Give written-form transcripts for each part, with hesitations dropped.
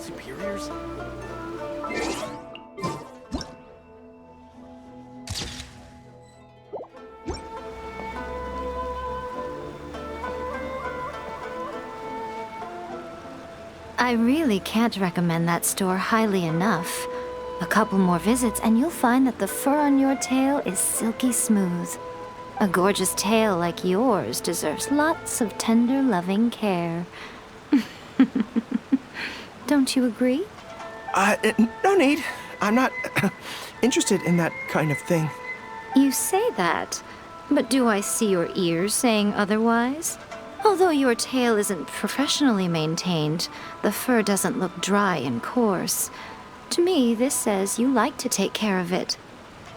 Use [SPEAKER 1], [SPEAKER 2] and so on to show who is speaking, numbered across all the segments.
[SPEAKER 1] superiors?
[SPEAKER 2] I really can't recommend that store highly enough. A couple more visits and you'll find that the fur on your tail is silky smooth. A gorgeous tail like yours deserves lots of tender, loving care. Don't you agree?
[SPEAKER 1] No need. I'm not interested in that kind of thing.
[SPEAKER 2] You say that, but do I see your ears saying otherwise? Although your tail isn't professionally maintained, the fur doesn't look dry and coarse. To me, this says you like to take care of it.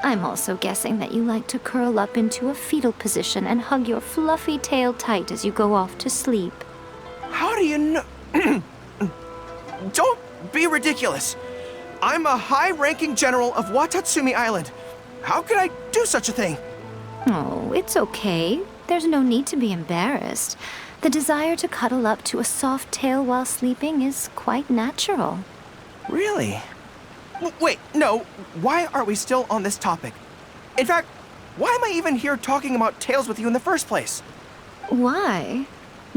[SPEAKER 2] I'm also guessing that you like to curl up into a fetal position and hug your fluffy tail tight as you go off to sleep.
[SPEAKER 1] How do you know? Don't be ridiculous. I'm a high-ranking general of Watatsumi Island. How could I do such a thing?
[SPEAKER 2] Oh, it's okay. There's no need to be embarrassed. The desire to cuddle up to a soft tail while sleeping is quite natural.
[SPEAKER 1] Really? Wait, no. Why are we still on this topic? In fact, why am I even here talking about tails with you in the first place?
[SPEAKER 2] Why?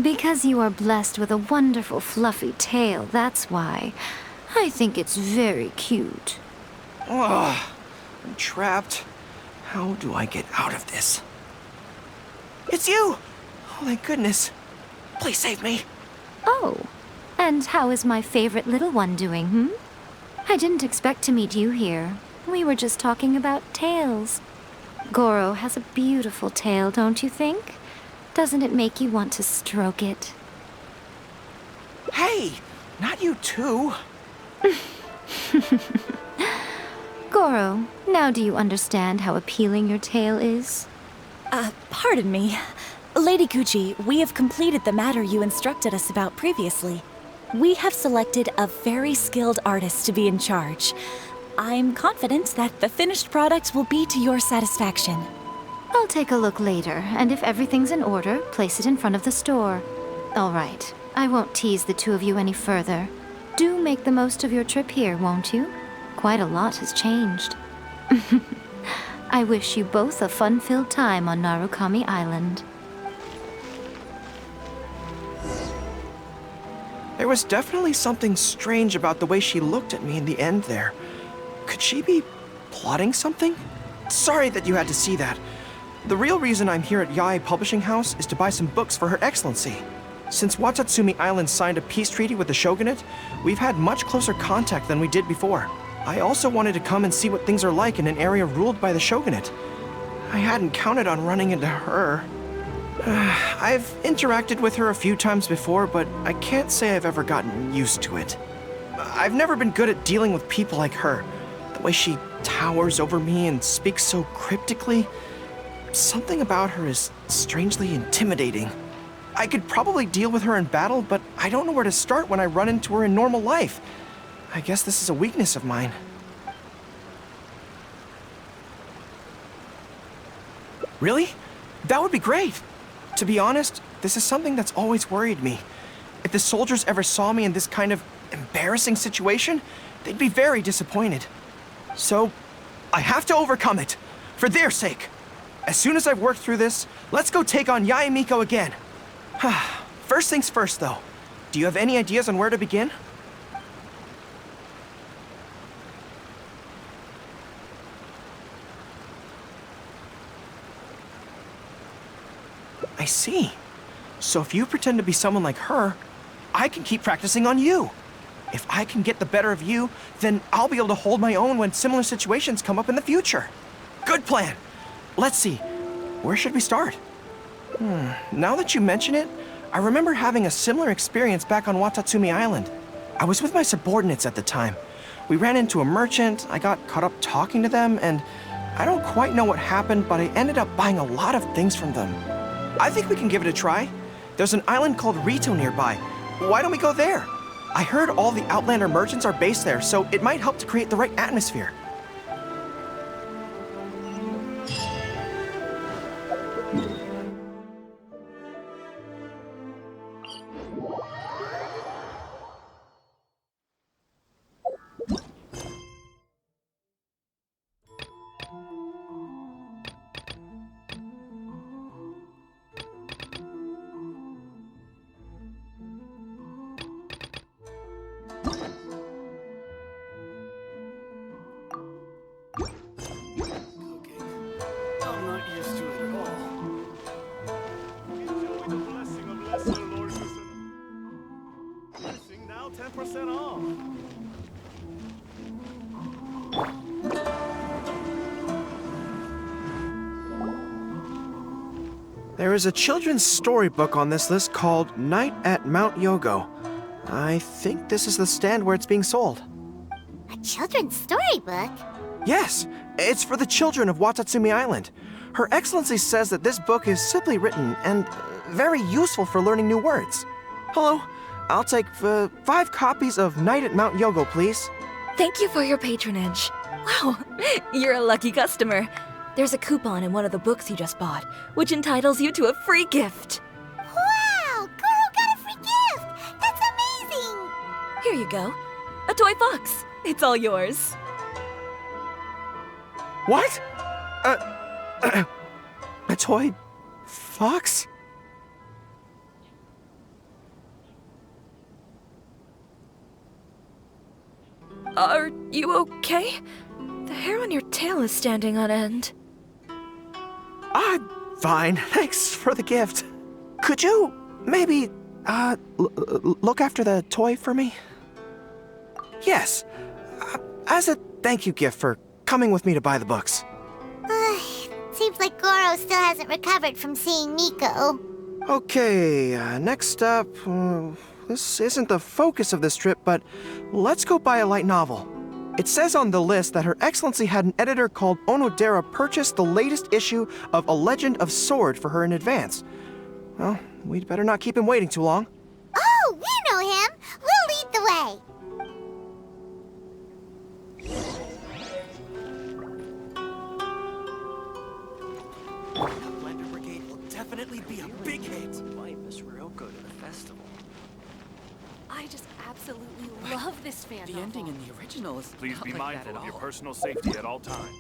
[SPEAKER 2] Because you are blessed with a wonderful fluffy tail, that's why. I think it's very cute.
[SPEAKER 1] Ugh, I'm trapped. How do I get out of this? It's you! Oh, thank goodness. Please save me.
[SPEAKER 2] Oh, and how is my favorite little one doing, I didn't expect to meet you here. We were just talking about tails. Gorou has a beautiful tail, don't you think? Doesn't it make you want to stroke it?
[SPEAKER 1] Hey, not you too.
[SPEAKER 2] Gorou, now do you understand how appealing your tail is?
[SPEAKER 3] Pardon me. Lady Gucci, we have completed the matter you instructed us about previously. We have selected a very skilled artist to be in charge. I'm confident that the finished product will be to your satisfaction.
[SPEAKER 2] I'll take a look later, and if everything's in order, place it in front of the store. All right, I won't tease the two of you any further. Do make the most of your trip here, won't you? Quite a lot has changed. I wish you both a fun-filled time on Narukami Island.
[SPEAKER 1] There was definitely something strange about the way she looked at me in the end there. Could she be plotting something? Sorry that you had to see that. The real reason I'm here at Yae Publishing House is to buy some books for Her Excellency. Since Watatsumi Island signed a peace treaty with the shogunate, we've had much closer contact than we did before. I also wanted to come and see what things are like in an area ruled by the shogunate. I hadn't counted on running into her. I've interacted with her a few times before, but I can't say I've ever gotten used to it. I've never been good at dealing with people like her. The way she towers over me and speaks so cryptically. Something about her is strangely intimidating. I could probably deal with her in battle, but I don't know where to start when I run into her in normal life. I guess this is a weakness of mine. Really? That would be great. To be honest, this is something that's always worried me. If the soldiers ever saw me in this kind of embarrassing situation, they'd be very disappointed. So, I have to overcome it, for their sake. As soon as I've worked through this, let's go take on Yae Miko again. First things first, though. Do you have any ideas on where to begin? I see. So if you pretend to be someone like her, I can keep practicing on you. If I can get the better of you, then I'll be able to hold my own when similar situations come up in the future. Good plan. Let's see. Where should we start? Now that you mention it, I remember having a similar experience back on Watatsumi Island. I was with my subordinates at the time. We ran into a merchant, I got caught up talking to them, and I don't quite know what happened, but I ended up buying a lot of things from them. I think we can give it a try. There's an island called Rito nearby. Why don't we go there? I heard all the Outlander merchants are based there, so it might help to create the right atmosphere. There is a children's storybook on this list called Night at Mount Yogo. I think this is the stand where it's being sold.
[SPEAKER 4] A children's storybook?
[SPEAKER 1] Yes, it's for the children of Watatsumi Island. Her Excellency says that this book is simply written and very useful for learning new words. Hello, I'll take 5 copies of Night at Mount Yogo, please.
[SPEAKER 3] Thank you for your patronage. Wow, you're a lucky customer. There's a coupon in one of the books you just bought, which entitles you to a free gift.
[SPEAKER 4] Wow! Gorou got a free gift! That's amazing!
[SPEAKER 3] Here you go. A toy fox. It's all yours.
[SPEAKER 1] What? A toy fox?
[SPEAKER 3] Are you okay? The hair on your tail is standing on end.
[SPEAKER 1] I'm fine. Thanks for the gift. Could you maybe, look after the toy for me? Yes. As a thank you gift for coming with me to buy the books.
[SPEAKER 4] Seems like Gorou still hasn't recovered from seeing Miko.
[SPEAKER 1] Okay, next up, this isn't the focus of this trip, but let's go buy a light novel. It says on the list that Her Excellency had an editor called Onodera purchase the latest issue of A Legend of Sword for her in advance. Well, we'd better not keep him waiting too long.
[SPEAKER 4] Oh, we know him! We'll lead the way!
[SPEAKER 1] Blender Brigade will definitely be a big hit. Invite Miss Ryoko to the festival.
[SPEAKER 5] I just absolutely love this fan
[SPEAKER 6] The
[SPEAKER 5] novel.
[SPEAKER 6] ending in the original is
[SPEAKER 7] Please
[SPEAKER 6] not
[SPEAKER 7] be
[SPEAKER 6] like
[SPEAKER 7] mindful
[SPEAKER 6] that
[SPEAKER 7] of
[SPEAKER 6] at
[SPEAKER 7] your
[SPEAKER 6] all.
[SPEAKER 7] personal safety at all times.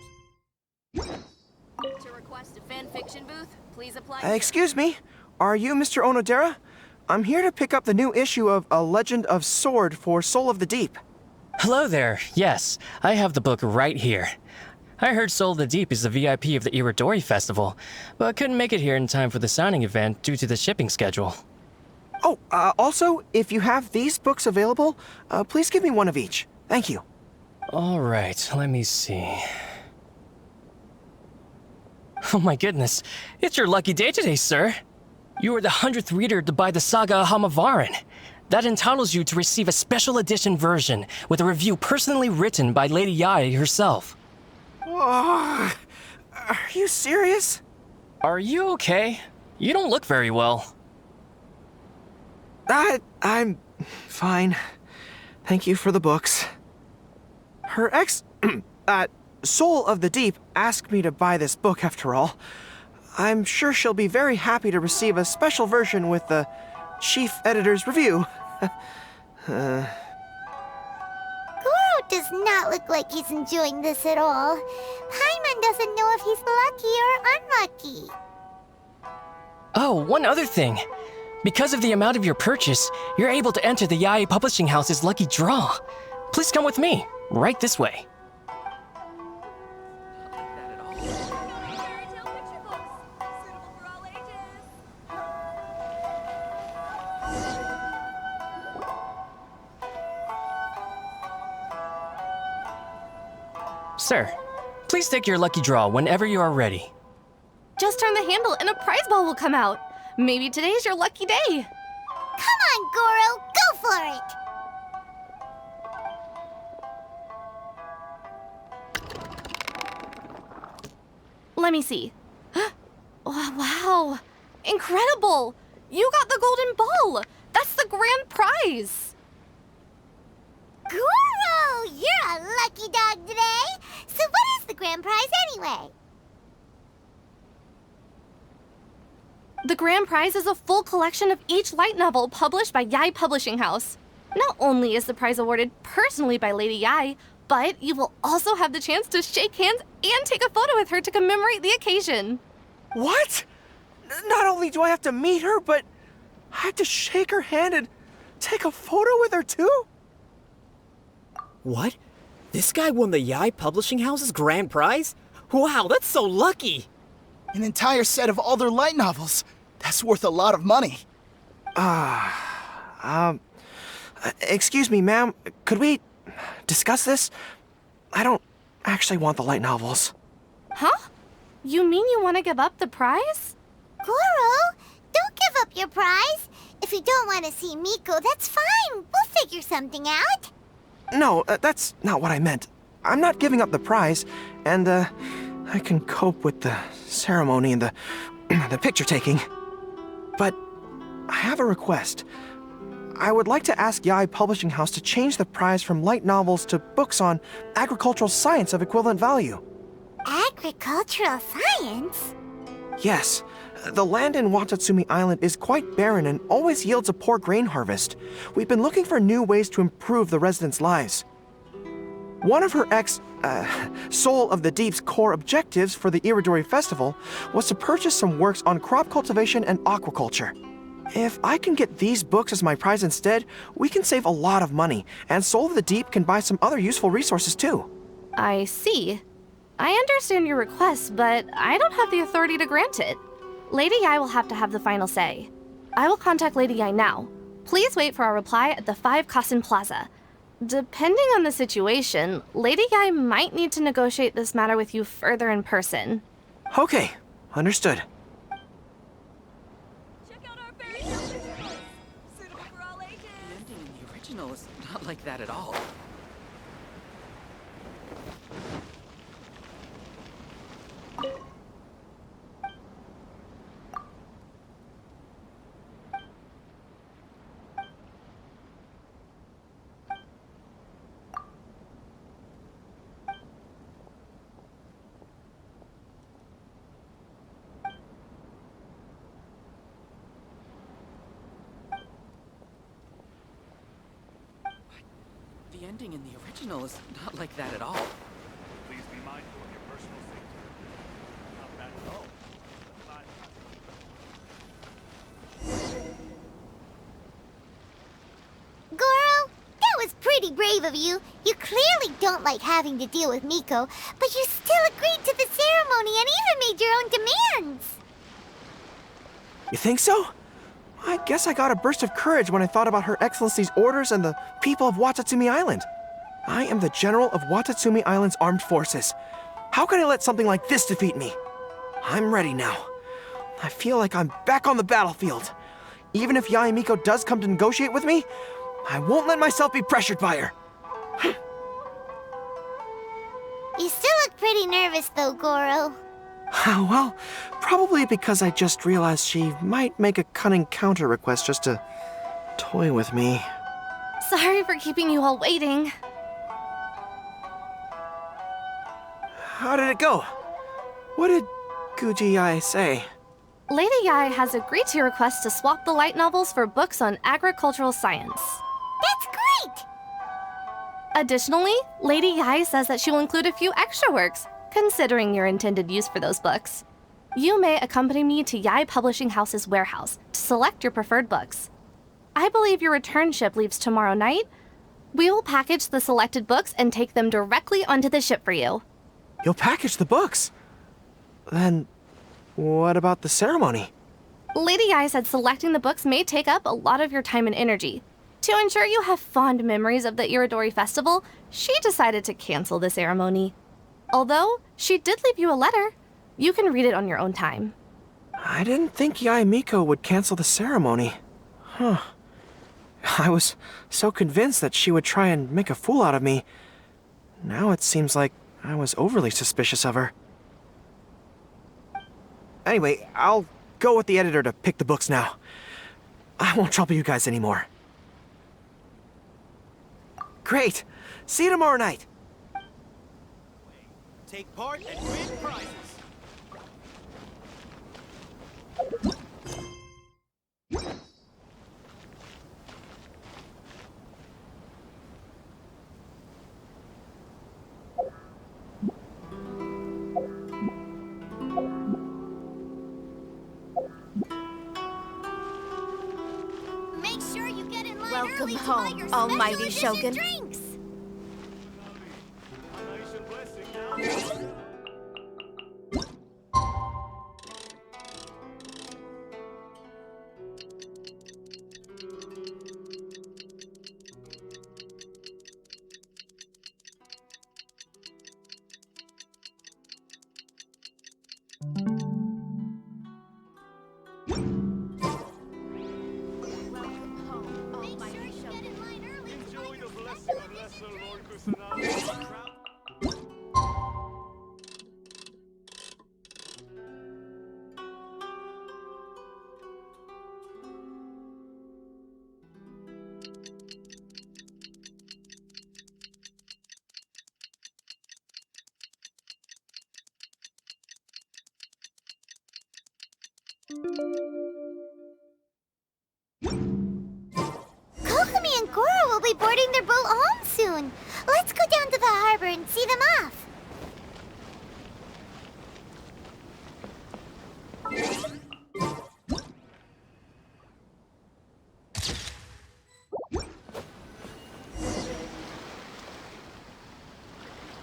[SPEAKER 5] To request a fan fiction booth, please apply.
[SPEAKER 1] Excuse me, are you Mr. Onodera? I'm here to pick up the new issue of A Legend of Sword for Soul of the Deep.
[SPEAKER 8] Hello there. Yes, I have the book right here. I heard Soul of the Deep is the VIP of the Irodori festival, but couldn't make it here in time for the signing event due to the shipping schedule.
[SPEAKER 1] Oh, also, if you have these books available, please give me one of each. Thank you.
[SPEAKER 8] All right, let me see. Oh my goodness, it's your lucky day today, sir. You are the 100th reader to buy the Saga of Hamavaran. That entitles you to receive a special edition version with a review personally written by Lady Yae herself.
[SPEAKER 1] Are you serious?
[SPEAKER 8] Are you okay? You don't look very well.
[SPEAKER 1] I'm fine. Thank you for the books. Her Soul of the Deep asked me to buy this book after all. I'm sure she'll be very happy to receive a special version with the chief editor's review.
[SPEAKER 4] Gorou does not look like he's enjoying this at all. Paimon doesn't know if he's lucky or unlucky.
[SPEAKER 8] Oh, one other thing. Because of the amount of your purchase, you're able to enter the Yae Publishing House's lucky draw. Please come with me, right this way. Sir, please take your lucky draw whenever you are ready.
[SPEAKER 5] Just turn the handle and a prize ball will come out. Maybe today's your lucky day.
[SPEAKER 4] Come on, Gorou, go for it!
[SPEAKER 5] Let me see. Wow, incredible! You got the golden ball. That's the grand prize.
[SPEAKER 4] Gorou, you're a lucky dog today! So what is the grand prize anyway?
[SPEAKER 5] The grand prize is a full collection of each light novel published by Yae Publishing House. Not only is the prize awarded personally by Lady Yae, but you will also have the chance to shake hands and take a photo with her to commemorate the occasion.
[SPEAKER 1] What? Not only do I have to meet her, but I have to shake her hand and take a photo with her too?
[SPEAKER 6] What? This guy won the Yae Publishing House's grand prize? Wow, that's so lucky!
[SPEAKER 9] An entire set of all their light novels. That's worth a lot of money.
[SPEAKER 1] Excuse me, ma'am. Could we discuss this? I don't actually want the light novels.
[SPEAKER 5] Huh? You mean you want to give up the prize?
[SPEAKER 4] Gorou, don't give up your prize. If you don't want to see Miko, that's fine. We'll figure something out.
[SPEAKER 1] No, that's not what I meant. I'm not giving up the prize, and, I can cope with the ceremony and the, the picture taking. But I have a request. I would like to ask Yae Publishing House to change the prize from light novels to books on agricultural science of equivalent value.
[SPEAKER 4] Agricultural science?
[SPEAKER 1] Yes. The land in Watatsumi Island is quite barren and always yields a poor grain harvest. We've been looking for new ways to improve the residents' lives. One of her Soul of the Deep's core objectives for the Irodori Festival was to purchase some works on crop cultivation and aquaculture. If I can get these books as my prize instead, we can save a lot of money, and Soul of the Deep can buy some other useful resources too.
[SPEAKER 5] I see. I understand your request, but I don't have the authority to grant it. Lady Yae will have to have the final say. I will contact Lady Yae now. Please wait for our reply at the 5 Kasen Plaza. Depending on the situation, Lady Yae might need to negotiate this matter with you further in person.
[SPEAKER 1] Okay, understood.
[SPEAKER 7] Check out our fairy tale visuals. Suitable for all ages.
[SPEAKER 6] The ending in the original is not like that at all. The ending in the original is not like that at all.
[SPEAKER 10] Please be mindful of your personal safety. Not bad at all.
[SPEAKER 4] Gorou, that was pretty brave of you. You clearly don't like having to deal with Miko, but you still agreed to the ceremony and even made your own demands.
[SPEAKER 1] You think so? I guess I got a burst of courage when I thought about Her Excellency's orders and the people of Watatsumi Island. I am the General of Watatsumi Island's armed forces. How can I let something like this defeat me? I'm ready now. I feel like I'm back on the battlefield. Even if Yae Miko does come to negotiate with me, I won't let myself be pressured by her.
[SPEAKER 4] You still look pretty nervous though, Gorou.
[SPEAKER 1] Well, probably because I just realized she might make a cunning counter request just to toy with me.
[SPEAKER 5] Sorry for keeping you all waiting.
[SPEAKER 1] How did it go? What did Guji Yae say?
[SPEAKER 5] Lady Yae has agreed to your request to swap the light novels for books on agricultural science.
[SPEAKER 4] That's great!
[SPEAKER 5] Additionally, Lady Yae says that she will include a few extra works, considering your intended use for those books. You may accompany me to Yae Publishing House's warehouse to select your preferred books. I believe your return ship leaves tomorrow night. We will package the selected books and take them directly onto the ship for you.
[SPEAKER 1] You'll package the books? Then, what about the ceremony?
[SPEAKER 5] Lady Yae said selecting the books may take up a lot of your time and energy. To ensure you have fond memories of the Irodori Festival, she decided to cancel the ceremony. Although, she did leave you a letter. You can read it on your own time.
[SPEAKER 1] I didn't think Yae Miko would cancel the ceremony. Huh. I was so convinced that she would try and make a fool out of me. Now it seems like I was overly suspicious of her. Anyway, I'll go with the editor to pick the books now. I won't trouble you guys anymore. Great! See you tomorrow night!
[SPEAKER 6] Take part and win prizes.
[SPEAKER 4] Make sure you get in line
[SPEAKER 7] Welcome
[SPEAKER 4] early to buy
[SPEAKER 7] home,
[SPEAKER 4] your
[SPEAKER 7] almighty
[SPEAKER 4] special edition
[SPEAKER 7] Shogun.
[SPEAKER 4] drinks.
[SPEAKER 10] A nice and blessing now.
[SPEAKER 4] Kokomi and Gorou will be boarding their boat home soon. Let's go down to the harbor and see them off.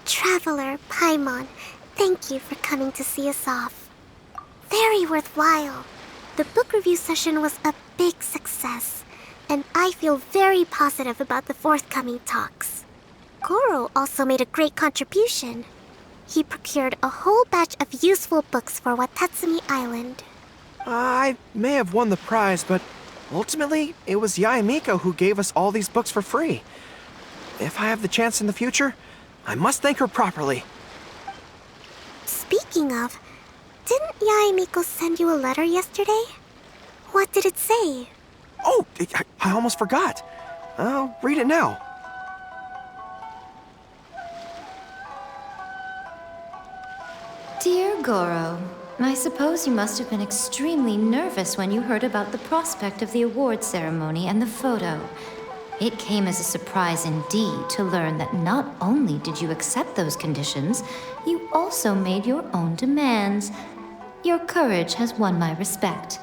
[SPEAKER 4] Traveler Paimon, thank you for coming to see us off. Very worthwhile. The book review session was a big success, and I feel very positive about the forthcoming talks. Gorou also made a great contribution. He procured a whole batch of useful books for Watatsumi Island.
[SPEAKER 1] I may have won the prize, but ultimately, it was Yae Miko who gave us all these books for free. If I have the chance in the future, I must thank her properly.
[SPEAKER 4] Speaking of, didn't Yae Miko send you a letter yesterday? What did it say?
[SPEAKER 1] Oh, I almost forgot. I'll read it now.
[SPEAKER 2] Dear Gorou, I suppose you must have been extremely nervous when you heard about the prospect of the award ceremony and the photo. It came as a surprise indeed to learn that not only did you accept those conditions, you also made your own demands. Your courage has won my respect.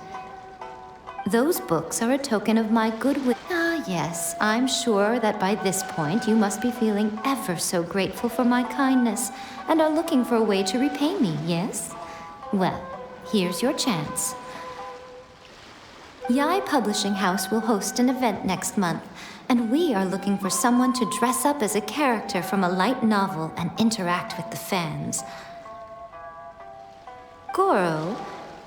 [SPEAKER 2] Those books are a token of my goodwill. Ah, yes, I'm sure that by this point you must be feeling ever so grateful for my kindness and are looking for a way to repay me, yes? Well, here's your chance. Yae Publishing House will host an event next month, and we are looking for someone to dress up as a character from a light novel and interact with the fans. Gorou,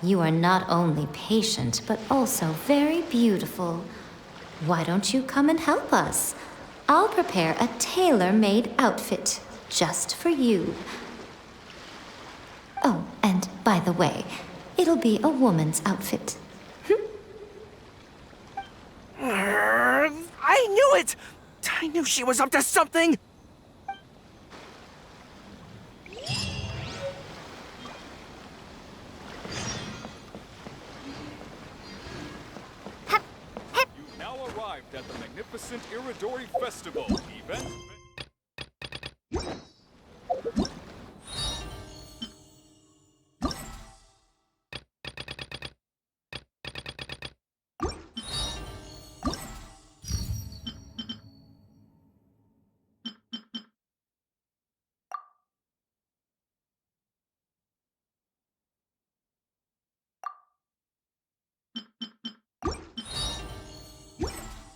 [SPEAKER 2] you are not only patient, but also very beautiful. Why don't you come and help us? I'll prepare a tailor-made outfit just for you. Oh, and by the way, it'll be a woman's outfit.
[SPEAKER 1] I knew it! I knew she was up to something!
[SPEAKER 10] You've now arrived at the magnificent Irodori Festival event.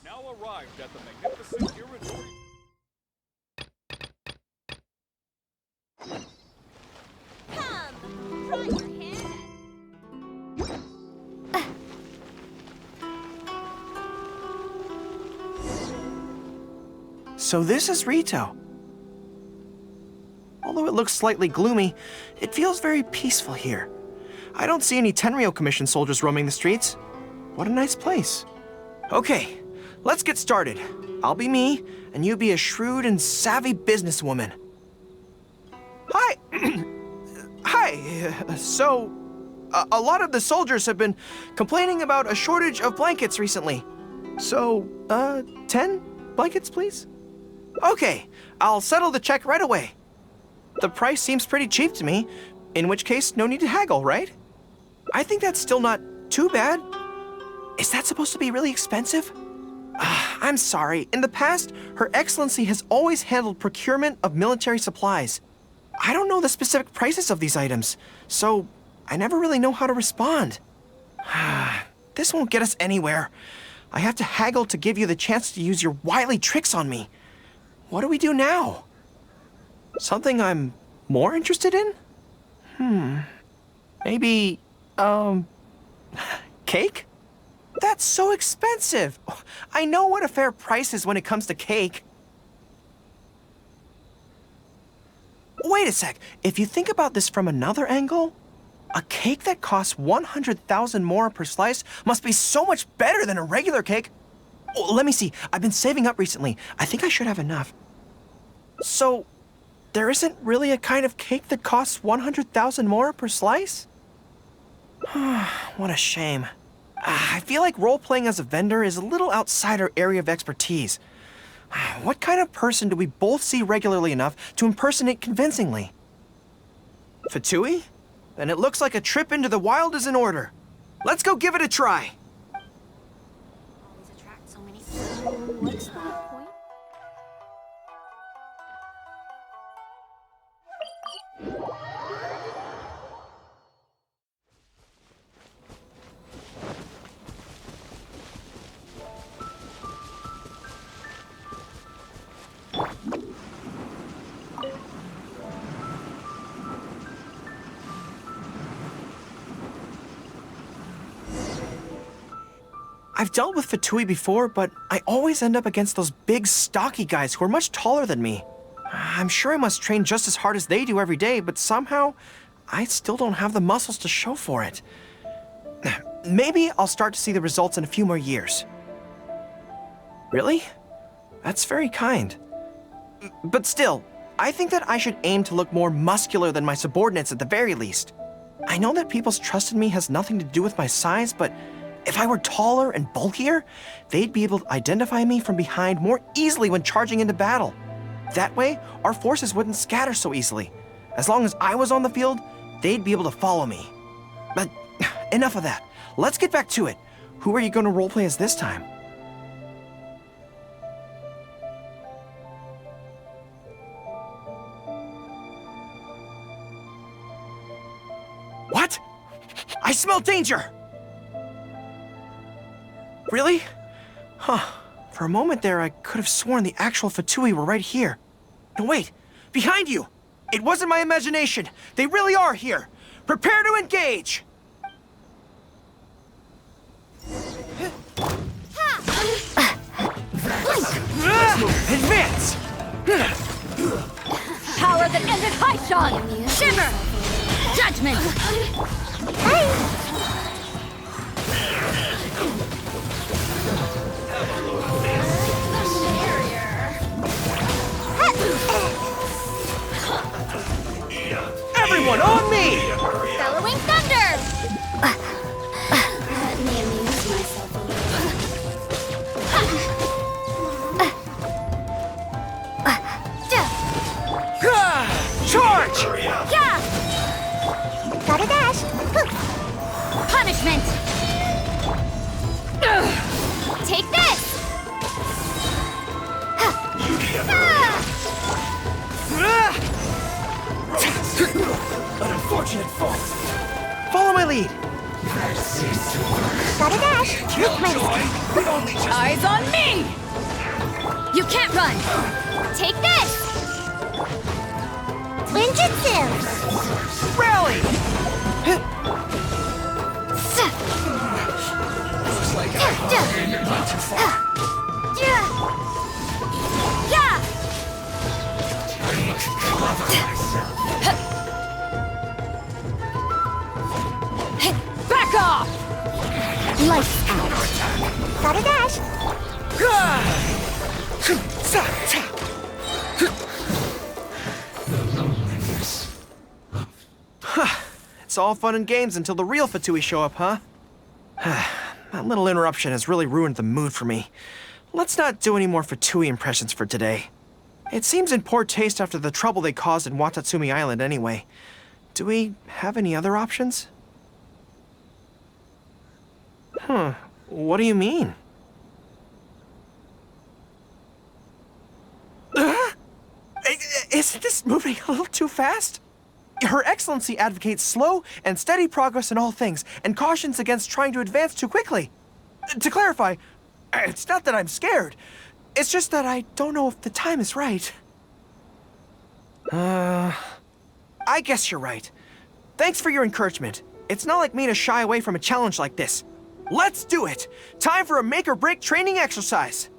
[SPEAKER 10] Now arrived at the magnificent Irodori.
[SPEAKER 7] Come, try your hand.
[SPEAKER 1] So this is Rito. Although it looks slightly gloomy, it feels very peaceful here. I don't see any Tenryou Commission soldiers roaming the streets. What a nice place. Okay, let's get started. I'll be me, and you be a shrewd and savvy businesswoman. Hi! Hi! So, a lot of the soldiers have been complaining about a shortage of blankets recently. So, 10 blankets, please? Okay, I'll settle the check right away. The price seems pretty cheap to me, in which case, no need to haggle, right? I think that's still not too bad. Is that supposed to be really expensive? I'm sorry. In the past, Her Excellency has always handled procurement of military supplies. I don't know the specific prices of these items, so I never really know how to respond. This won't get us anywhere. I have to haggle to give you the chance to use your wily tricks on me. What do we do now? Something I'm more interested in? Maybe, cake? That's so expensive. I know what a fair price is when it comes to cake. wait a sec. If you think about this from another angle, a cake that costs 100,000 more per slice must be so much better than a regular cake. Oh, let me see. I've been saving up recently. I think I should have enough. So, there isn't really a kind of cake that costs 100,000 more per slice? What a shame. I feel like role-playing as a vendor is a little outside our area of expertise. What kind of person do we both see regularly enough to impersonate convincingly? Fatui? Then it looks like a trip into the wild is in order. Let's go give it a try.
[SPEAKER 7] Always attract so many people. What's the point?
[SPEAKER 1] I've dealt with Fatui before, but I always end up against those big, stocky guys who are much taller than me. I'm sure I must train just as hard as they do every day, but somehow, I still don't have the muscles to show for it. Maybe I'll start to see the results in a few more years. Really? That's very kind. But still, I think that I should aim to look more muscular than my subordinates at the very least. I know that people's trust in me has nothing to do with my size, but if I were taller and bulkier, they'd be able to identify me from behind more easily when charging into battle. That way, our forces wouldn't scatter so easily. As long as I was on the field, they'd be able to follow me. But enough of that. Let's get back to it. Who are you going to roleplay as this time? What? I smell danger! Really? Huh. For a moment there, I could have sworn the actual Fatui were right here. No, wait. Behind you! It wasn't my imagination. They really are here. Prepare to engage! Advance!
[SPEAKER 7] Power that ended Haishan! Shiver! Judgment!
[SPEAKER 1] Everyone on me!
[SPEAKER 7] Bellowing thunder!
[SPEAKER 4] Let me amuse myself a
[SPEAKER 1] Charge!
[SPEAKER 7] Yeah!
[SPEAKER 4] Gotta dash.
[SPEAKER 7] Punishment! Take this!
[SPEAKER 1] An unfortunate fault. Follow my lead.
[SPEAKER 4] Gotta dash.
[SPEAKER 7] Eyes on me! You can't run! Take this!
[SPEAKER 4] Ninjutsu!
[SPEAKER 1] Rally!
[SPEAKER 7] Yeah! Back off!
[SPEAKER 4] Lights out. Gotta dash.
[SPEAKER 1] It's all fun and games until the real Fatui show up, huh? That little interruption has really ruined the mood for me. Let's not do any more Fatui impressions for today. It seems in poor taste after the trouble they caused in Watatsumi Island anyway. Do we have any other options? What do you mean? Isn't this moving a little too fast? Her Excellency advocates slow and steady progress in all things, and cautions against trying to advance too quickly. To clarify, it's not that I'm scared. It's just that I don't know if the time is right. I guess you're right. Thanks for your encouragement. It's not like me to shy away from a challenge like this. Let's do it! Time for a make-or-break training exercise!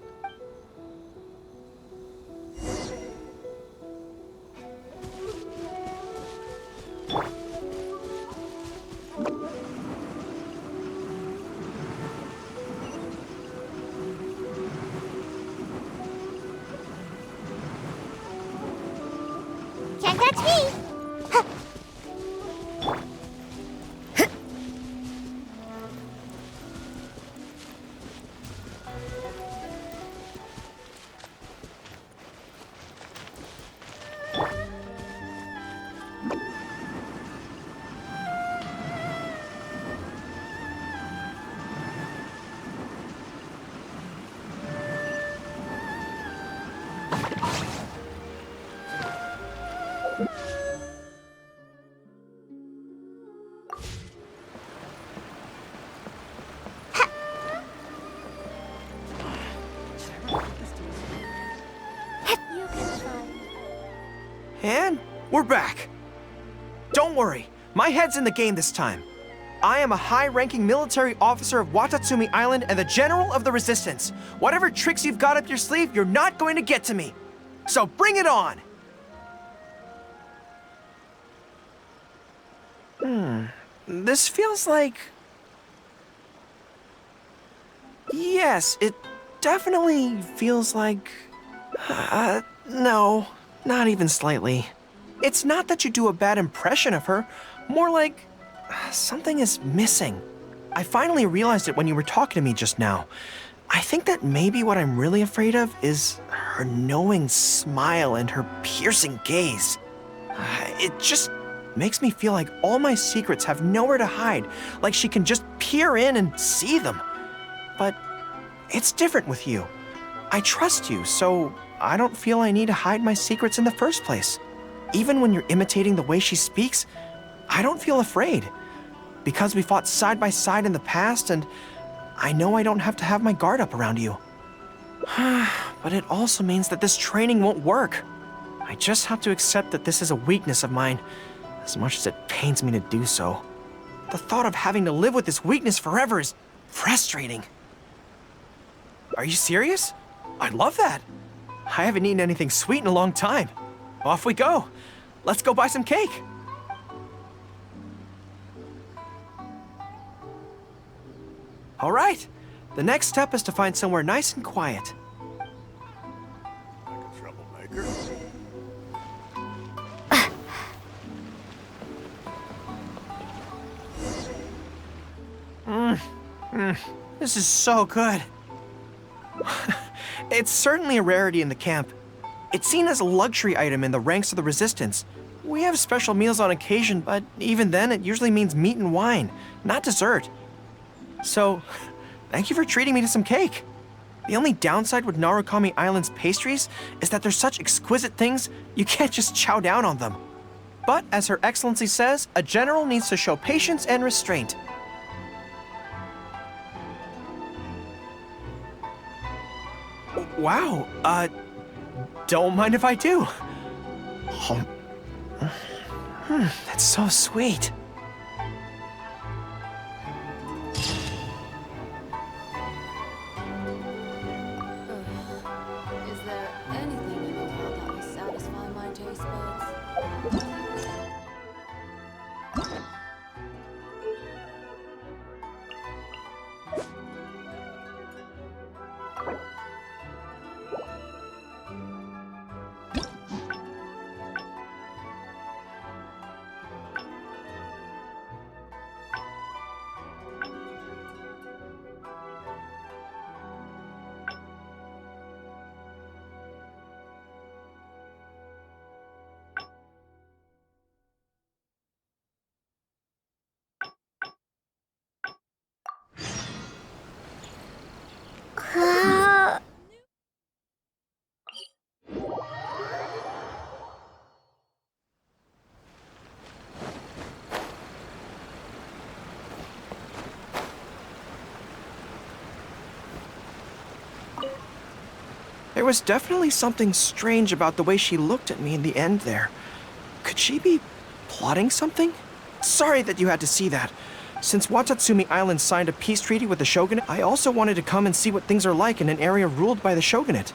[SPEAKER 4] Can't catch me!
[SPEAKER 1] And we're back. Don't worry, my head's in the game this time. I am a high-ranking military officer of Watatsumi Island and the General of the Resistance. Whatever tricks you've got up your sleeve, you're not going to get to me. So bring it on! This feels like... Yes, it definitely feels like... no, not even slightly. It's not that you do a bad impression of her, more like something is missing. I finally realized it when you were talking to me just now. I think that maybe what I'm really afraid of is her knowing smile and her piercing gaze. It just makes me feel like all my secrets have nowhere to hide, like she can just peer in and see them. But it's different with you. I trust you, so I don't feel I need to hide my secrets in the first place. Even when you're imitating the way she speaks, I don't feel afraid. Because we fought side by side in the past, and I know I don't have to have my guard up around you. But it also means that this training won't work. I just have to accept that this is a weakness of mine, as much as it pains me to do so. The thought of having to live with this weakness forever is frustrating. Are you serious? I love that. I haven't eaten anything sweet in a long time. Off we go. Let's go buy some cake. All right. The next step is to find somewhere nice and quiet.
[SPEAKER 10] Like a troublemaker.
[SPEAKER 1] This is so good. It's certainly a rarity in the camp. It's seen as a luxury item in the ranks of the Resistance. We have special meals on occasion, but even then it usually means meat and wine, not dessert. So, thank you for treating me to some cake. The only downside with Narukami Island's pastries is that they're such exquisite things, you can't just chow down on them. But as Her Excellency says, a general needs to show patience and restraint. Wow, don't mind if I do. That's so sweet.
[SPEAKER 7] Is there anything in the world that will satisfy my taste buds?
[SPEAKER 1] There was definitely something strange about the way she looked at me in the end there. Could she be plotting something? Sorry that you had to see that. Since Watatsumi Island signed a peace treaty with the shogunate, I also wanted to come and see what things are like in an area ruled by the shogunate.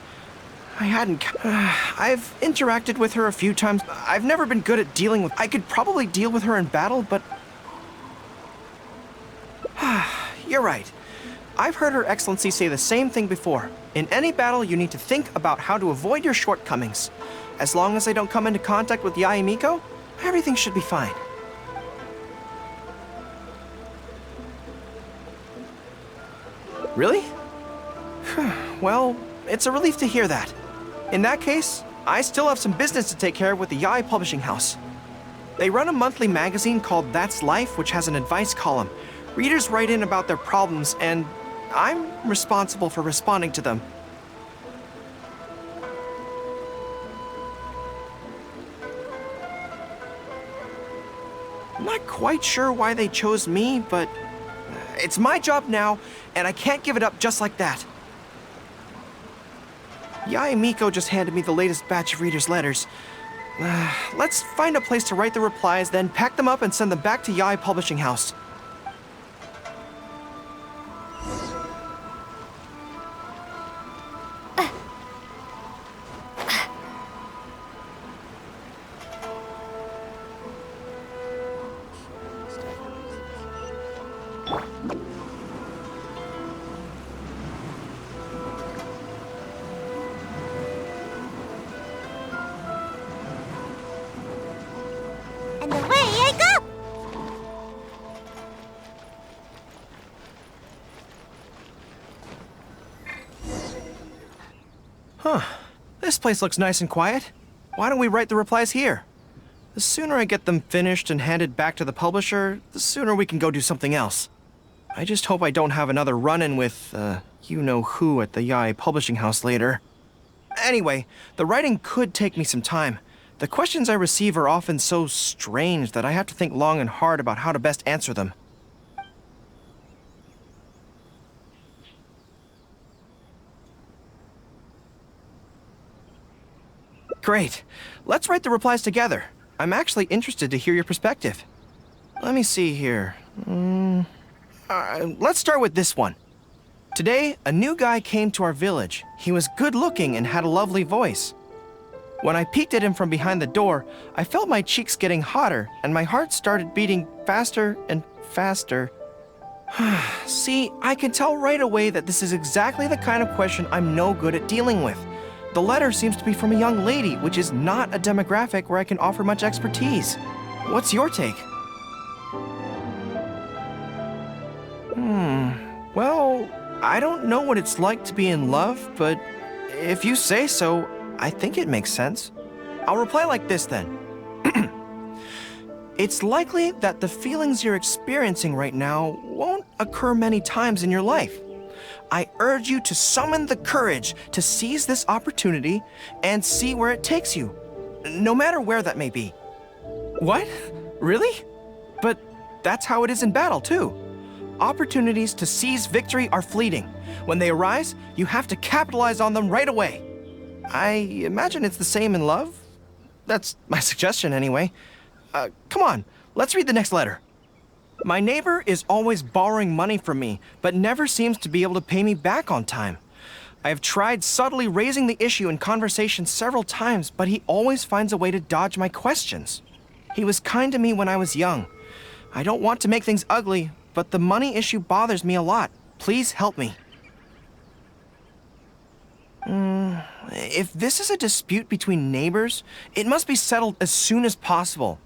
[SPEAKER 1] I've interacted with her a few times. I've never been good at dealing with... I could probably deal with her in battle, but... You're right. I've heard Her Excellency say the same thing before. In any battle, you need to think about how to avoid your shortcomings. As long as I don't come into contact with Yae Miko, everything should be fine. Really? Well, it's a relief to hear that. In that case, I still have some business to take care of with the Yae Publishing House. They run a monthly magazine called That's Life, which has an advice column. Readers write in about their problems, and I'm responsible for responding to them. I'm not quite sure why they chose me, but it's my job now, and I can't give it up just like that. Yae Miko just handed me the latest batch of readers' letters. Let's find a place to write the replies, then pack them up and send them back to Yae Publishing House.
[SPEAKER 4] And away I go!
[SPEAKER 1] Huh. This place looks nice and quiet. Why don't we write the replies here? The sooner I get them finished and handed back to the publisher, the sooner we can go do something else. I just hope I don't have another run-in with, you-know-who at the Yae Publishing House later. Anyway, the writing could take me some time. The questions I receive are often so strange that I have to think long and hard about how to best answer them. Great. Let's write the replies together. I'm actually interested to hear your perspective. Let me see here. Let's start with this one. Today, a new guy came to our village. He was good-looking and had a lovely voice. When I peeked at him from behind the door, I felt my cheeks getting hotter, and my heart started beating faster and faster. See, I can tell right away that this is exactly the kind of question I'm no good at dealing with. The letter seems to be from a young lady, which is not a demographic where I can offer much expertise. What's your take? Well, I don't know what it's like to be in love, but if you say so, I think it makes sense. I'll reply like this then. It's likely that the feelings you're experiencing right now won't occur many times in your life. I urge you to summon the courage to seize this opportunity and see where it takes you, no matter where that may be. What? Really? But that's how it is in battle, too. Opportunities to seize victory are fleeting. When they arise, you have to capitalize on them right away. I imagine it's the same in love. That's my suggestion, anyway. Come on, let's read the next letter. My neighbor is always borrowing money from me, but never seems to be able to pay me back on time. I have tried subtly raising the issue in conversation several times, but he always finds a way to dodge my questions. He was kind to me when I was young. I don't want to make things ugly, but the money issue bothers me a lot. Please help me. If this is a dispute between neighbors, it must be settled as soon as possible.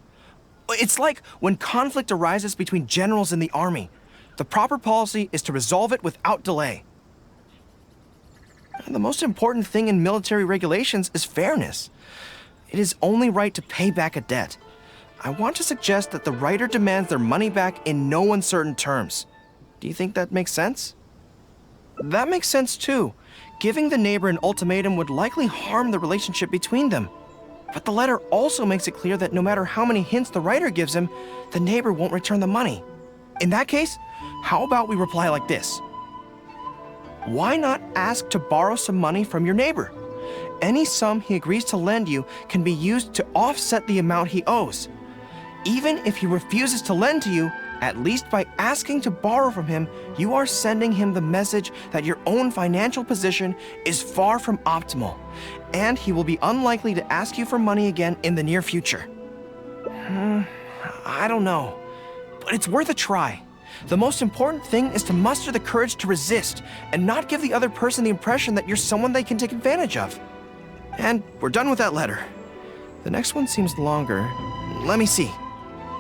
[SPEAKER 1] It's like when conflict arises between generals in the army. The proper policy is to resolve it without delay. The most important thing in military regulations is fairness. It is only right to pay back a debt. I want to suggest that the writer demands their money back in no uncertain terms. Do you think that makes sense? That makes sense too. Giving the neighbor an ultimatum would likely harm the relationship between them. But the letter also makes it clear that no matter how many hints the writer gives him, the neighbor won't return the money. In that case, how about we reply like this? Why not ask to borrow some money from your neighbor? Any sum he agrees to lend you can be used to offset the amount he owes. Even if he refuses to lend to you, at least by asking to borrow from him, you are sending him the message that your own financial position is far from optimal, and he will be unlikely to ask you for money again in the near future. I don't know, but it's worth a try. The most important thing is to muster the courage to resist and not give the other person the impression that you're someone they can take advantage of. And we're done with that letter. The next one seems longer. Let me see.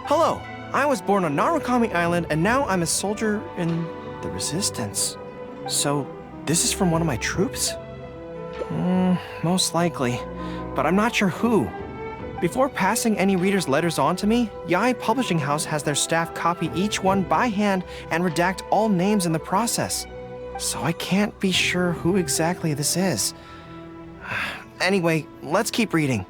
[SPEAKER 1] Hello, I was born on Narukami Island, and now I'm a soldier in the Resistance. So, this is from one of my troops? Most likely, but I'm not sure who. Before passing any reader's letters on to me, Yai Publishing House has their staff copy each one by hand and redact all names in the process. So I can't be sure who exactly this is. Anyway, let's keep reading.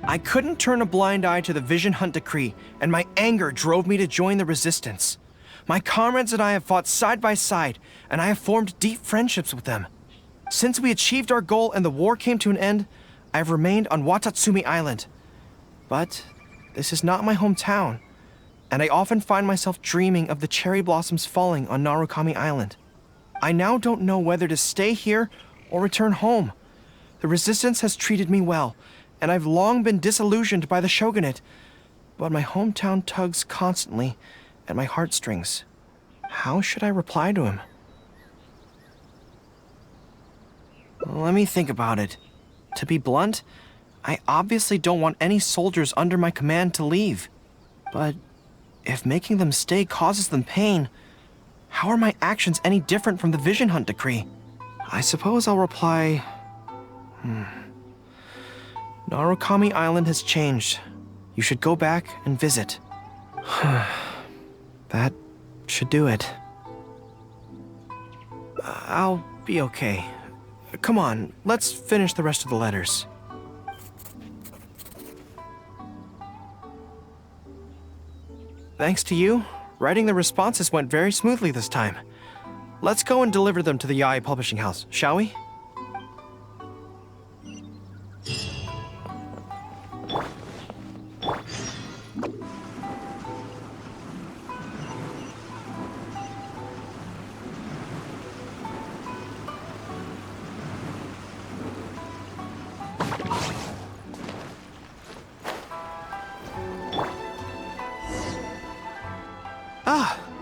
[SPEAKER 1] I couldn't turn a blind eye to the Vision Hunt decree, and my anger drove me to join the Resistance. My comrades and I have fought side by side, and I have formed deep friendships with them. Since we achieved our goal and the war came to an end, I have remained on Watatsumi Island. But this is not my hometown, and I often find myself dreaming of the cherry blossoms falling on Narukami Island. I now don't know whether to stay here or return home. The Resistance has treated me well, and I've long been disillusioned by the shogunate, but my hometown tugs constantly at my heartstrings. How should I reply to him? Let me think about it. To be blunt, I obviously don't want any soldiers under my command to leave. But if making them stay causes them pain, how are my actions any different from the Vision Hunt decree? I suppose I'll reply... Narukami Island has changed. You should go back and visit. That should do it. I'll be okay. Come on, let's finish the rest of the letters. Thanks to you, writing the responses went very smoothly this time. Let's go and deliver them to the Yai Publishing House, shall we?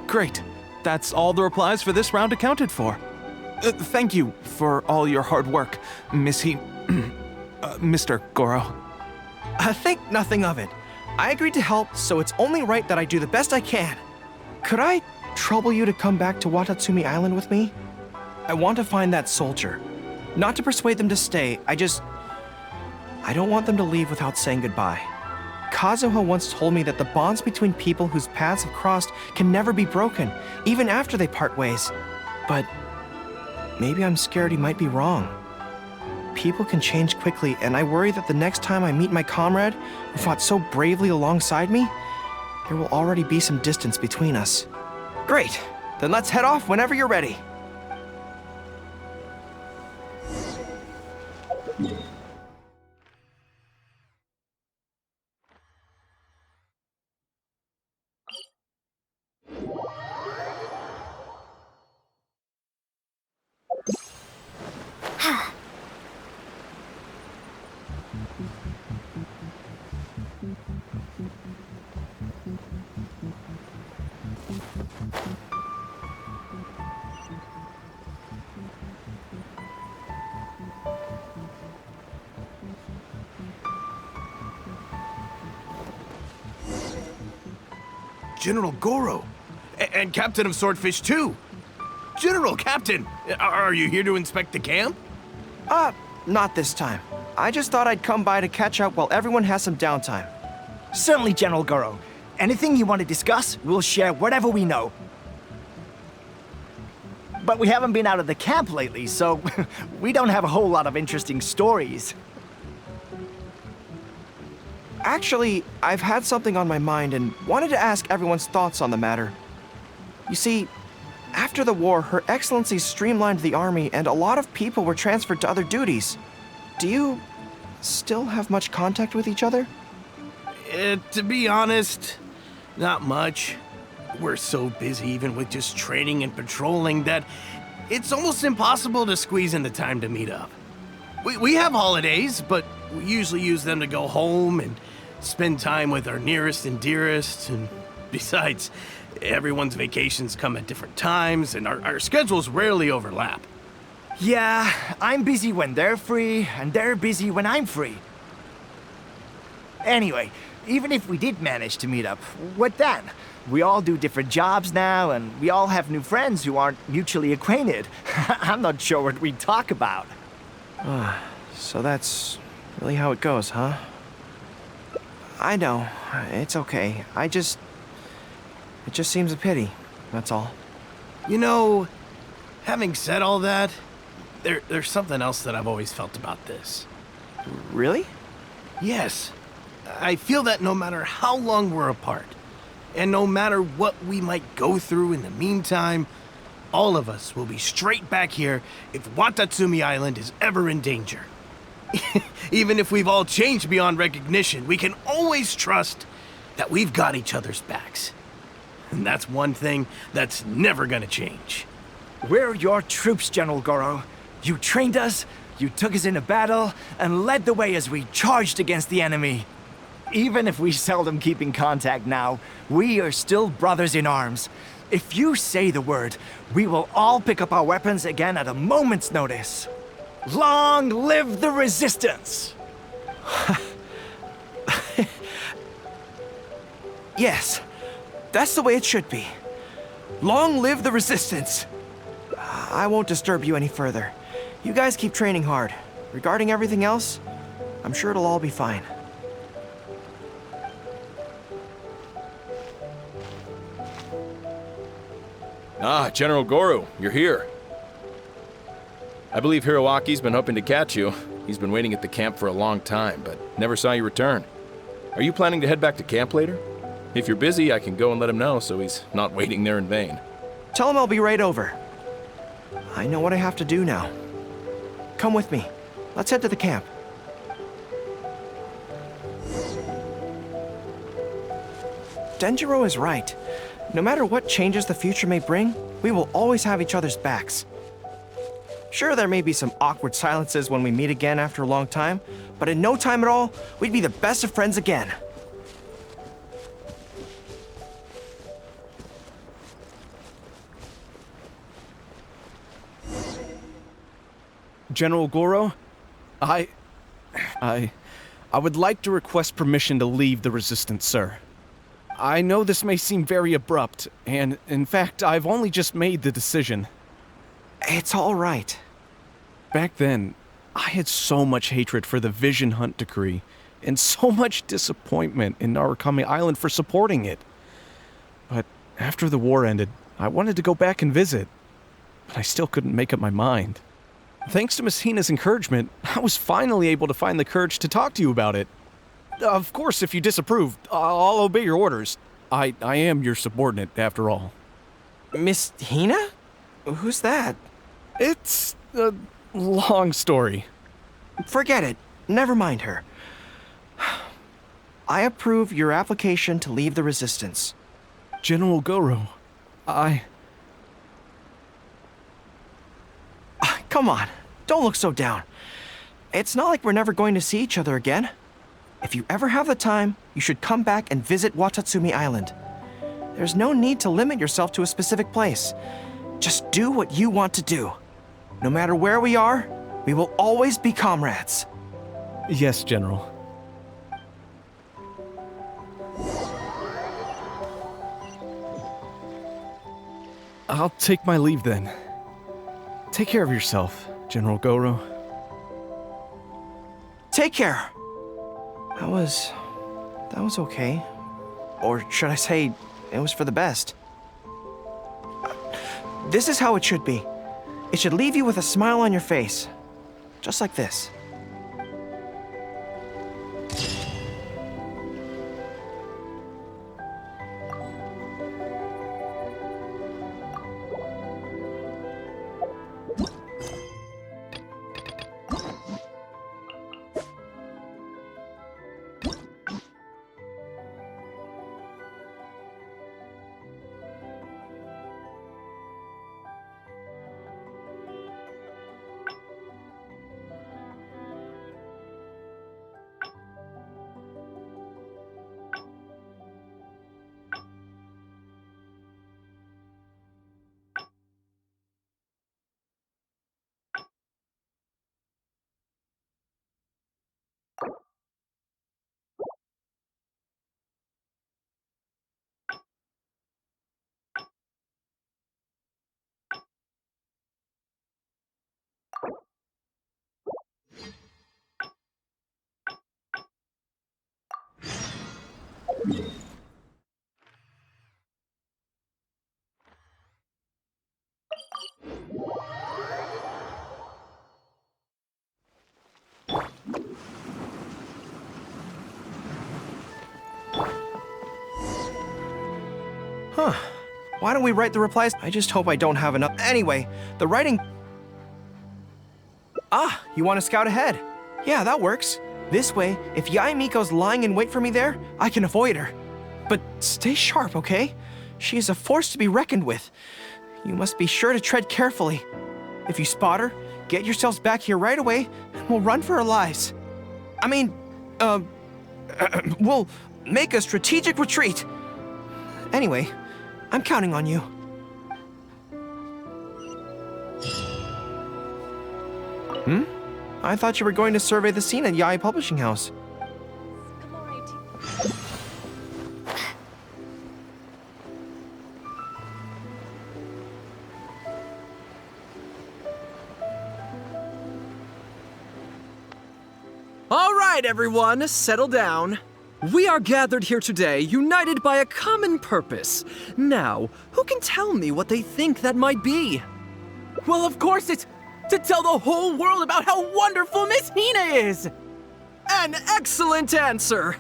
[SPEAKER 11] Great. That's all the replies for this round accounted for. Thank you for all your hard work, Mr. Gorou.
[SPEAKER 1] Think nothing of it. I agreed to help, so it's only right that I do the best I can. Could I trouble you to come back to Watatsumi Island with me? I want to find that soldier. Not to persuade them to stay, I don't want them to leave without saying goodbye. Kazuha once told me that the bonds between people whose paths have crossed can never be broken, even after they part ways. But maybe I'm scared he might be wrong. People can change quickly, and I worry that the next time I meet my comrade, who fought so bravely alongside me, there will already be some distance between us. Great! Then let's head off whenever you're ready.
[SPEAKER 12] General Gorou, and Captain of Swordfish too. General, Captain, are you here to inspect the camp?
[SPEAKER 1] Not this time. I just thought I'd come by to catch up while everyone has some downtime.
[SPEAKER 13] Certainly, General Gorou. Anything you want to discuss, we'll share whatever we know. But we haven't been out of the camp lately, so we don't have a whole lot of interesting stories.
[SPEAKER 1] Actually, I've had something on my mind and wanted to ask everyone's thoughts on the matter. You see, after the war, Her Excellency streamlined the army and a lot of people were transferred to other duties. Do you still have much contact with each other?
[SPEAKER 12] To be honest, not much. We're so busy even with just training and patrolling that it's almost impossible to squeeze in the time to meet up. We have holidays, but we usually use them to go home and spend time with our nearest and dearest, and besides, everyone's vacations come at different times, and our schedules rarely overlap.
[SPEAKER 13] Yeah, I'm busy when they're free, and they're busy when I'm free. Anyway, even if we did manage to meet up, what then? We all do different jobs now, and we all have new friends who aren't mutually acquainted. I'm not sure what we'd talk about.
[SPEAKER 1] So that's really how it goes, huh? I know. It's okay. It just seems a pity. That's all.
[SPEAKER 12] You know, having said all that, there's something else that I've always felt about this.
[SPEAKER 1] Really?
[SPEAKER 12] Yes. I feel that no matter how long we're apart, and no matter what we might go through in the meantime, all of us will be straight back here if Watatsumi Island is ever in danger. Even if we've all changed beyond recognition, we can always trust that we've got each other's backs. And that's one thing that's never gonna change.
[SPEAKER 13] We're your troops, General Gorou. You trained us, you took us into battle, and led the way as we charged against the enemy. Even if we seldom keep in contact now, we are still brothers in arms. If you say the word, we will all pick up our weapons again at a moment's notice. Long live the resistance!
[SPEAKER 1] Yes, that's the way it should be. Long live the resistance! I won't disturb you any further. You guys keep training hard. Regarding everything else, I'm sure it'll all be fine.
[SPEAKER 14] Ah, General Gorou, you're here. I believe Hiroaki's been hoping to catch you. He's been waiting at the camp for a long time, but never saw you return. Are you planning to head back to camp later? If you're busy, I can go and let him know so he's not waiting there in vain.
[SPEAKER 1] Tell him I'll be right over. I know what I have to do now. Come with me. Let's head to the camp. Denjiro is right. No matter what changes the future may bring, we will always have each other's backs. Sure, there may be some awkward silences when we meet again after a long time, but in no time at all, we'd be the best of friends again.
[SPEAKER 11] General Gorou, I would like to request permission to leave the Resistance, sir. I know this may seem very abrupt, and in fact, I've only just made the decision.
[SPEAKER 1] It's all right.
[SPEAKER 11] Back then, I had so much hatred for the Vision Hunt decree, and so much disappointment in Narukami Island for supporting it. But after the war ended, I wanted to go back and visit, but I still couldn't make up my mind. Thanks to Miss Hina's encouragement, I was finally able to find the courage to talk to you about it. Of course, if you disapprove, I'll obey your orders. I am your subordinate, after all.
[SPEAKER 1] Miss Hina? Who's that?
[SPEAKER 11] It's a long story.
[SPEAKER 1] Forget it. Never mind her. I approve your application to leave the Resistance.
[SPEAKER 11] General Gorou,
[SPEAKER 1] Come on, don't look so down. It's not like we're never going to see each other again. If you ever have the time, you should come back and visit Watatsumi Island. There's no need to limit yourself to a specific place. Just do what you want to do. No matter where we are, we will always be comrades.
[SPEAKER 11] Yes, General. I'll take my leave then. Take care of yourself, General Gorou.
[SPEAKER 1] Take care. That was okay. Or should I say, it was for the best. This is how it should be. It should leave you with a smile on your face. Just like this. Huh. Why don't we write the replies? I just hope I don't have enough. Anyway, the writing... Ah, you want to scout ahead? Yeah, that works. This way, if Yae Miko's lying in wait for me there, I can avoid her. But stay sharp, okay? She is a force to be reckoned with. You must be sure to tread carefully. If you spot her, get yourselves back here right away, and we'll run for our lives. I mean, we'll make a strategic retreat. Anyway, I'm counting on you. Hmm? I thought you were going to survey the scene at Yae Publishing House.
[SPEAKER 15] All right, everyone, settle down. We are gathered here today, united by a common purpose. Now, who can tell me what they think that might be?
[SPEAKER 16] Well, of course it's to tell the whole world about how wonderful Miss Hina is!
[SPEAKER 15] An excellent answer!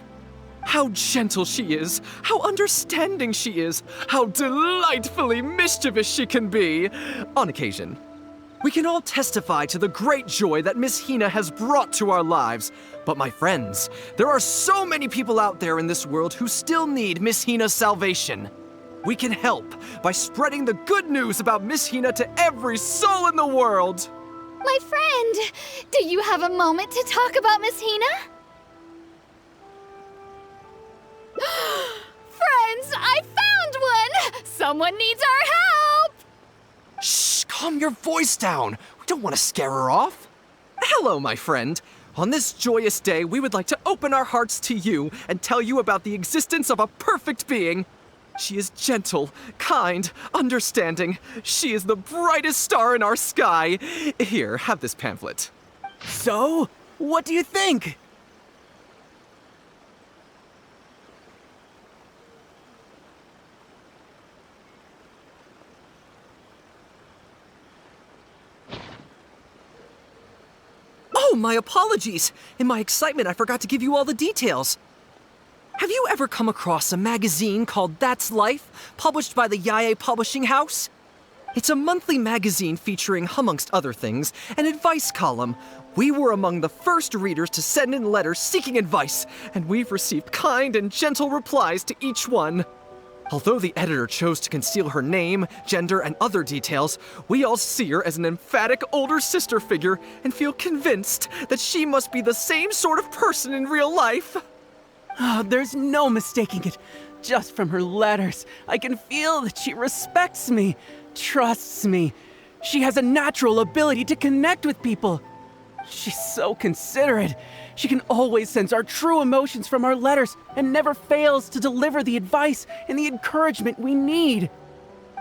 [SPEAKER 15] How gentle she is, how understanding she is, how delightfully mischievous she can be, on occasion. We can all testify to the great joy that Miss Hina has brought to our lives. But my friends, there are so many people out there in this world who still need Miss Hina's salvation. We can help by spreading the good news about Miss Hina to every soul in the world.
[SPEAKER 2] My friend, do you have a moment to talk about Miss Hina? Friends, I found one! Someone needs our help!
[SPEAKER 15] Shh, calm your voice down. We don't want to scare her off. Hello, my friend. On this joyous day, we would like to open our hearts to you and tell you about the existence of a perfect being. She is gentle, kind, understanding. She is the brightest star in our sky. Here, have this pamphlet.
[SPEAKER 16] So, what do you think?
[SPEAKER 15] Oh, my apologies! In my excitement, I forgot to give you all the details. Have you ever come across a magazine called That's Life, published by the Yae Publishing House? It's a monthly magazine featuring, amongst other things, an advice column. We were among the first readers to send in letters seeking advice, and we've received kind and gentle replies to each one. Although the editor chose to conceal her name, gender, and other details, we all see her as an emphatic older sister figure and feel convinced that she must be the same sort of person in real life.
[SPEAKER 16] Oh, there's no mistaking it. Just from her letters, I can feel that she respects me, trusts me. She has a natural ability to connect with people. She's so considerate. She can always sense our true emotions from our letters and never fails to deliver the advice and the encouragement we need.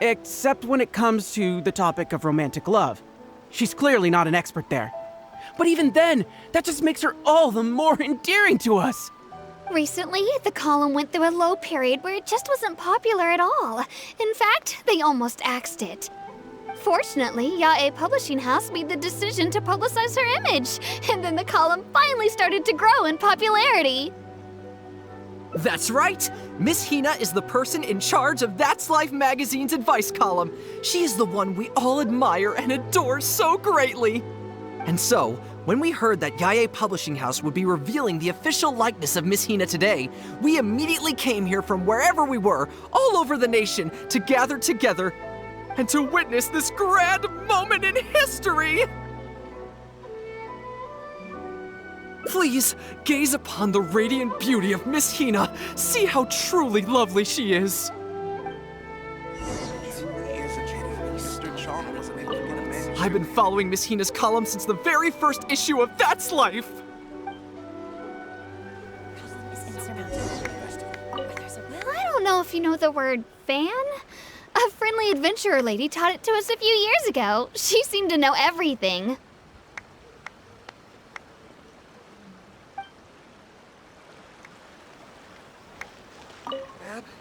[SPEAKER 16] Except when it comes to the topic of romantic love. She's clearly not an expert there. But even then, that just makes her all the more endearing to us.
[SPEAKER 2] Recently, the column went through a low period where it just wasn't popular at all. In fact, they almost axed it. Fortunately, Yae Publishing House made the decision to publicize her image, and then the column finally started to grow in popularity.
[SPEAKER 15] That's right! Miss Hina is the person in charge of That's Life magazine's advice column. She is the one we all admire and adore so greatly. And so, when we heard that Yae Publishing House would be revealing the official likeness of Miss Hina today, we immediately came here from wherever we were, all over the nation, to gather together and to witness this grand moment in history! Please, gaze upon the radiant beauty of Miss Hina. See how truly lovely she is. I've been following Miss Hina's column since the very first issue of That's Life.
[SPEAKER 2] I don't know if you know the word fan. A friendly adventurer lady taught it to us a few years ago. She seemed to know everything.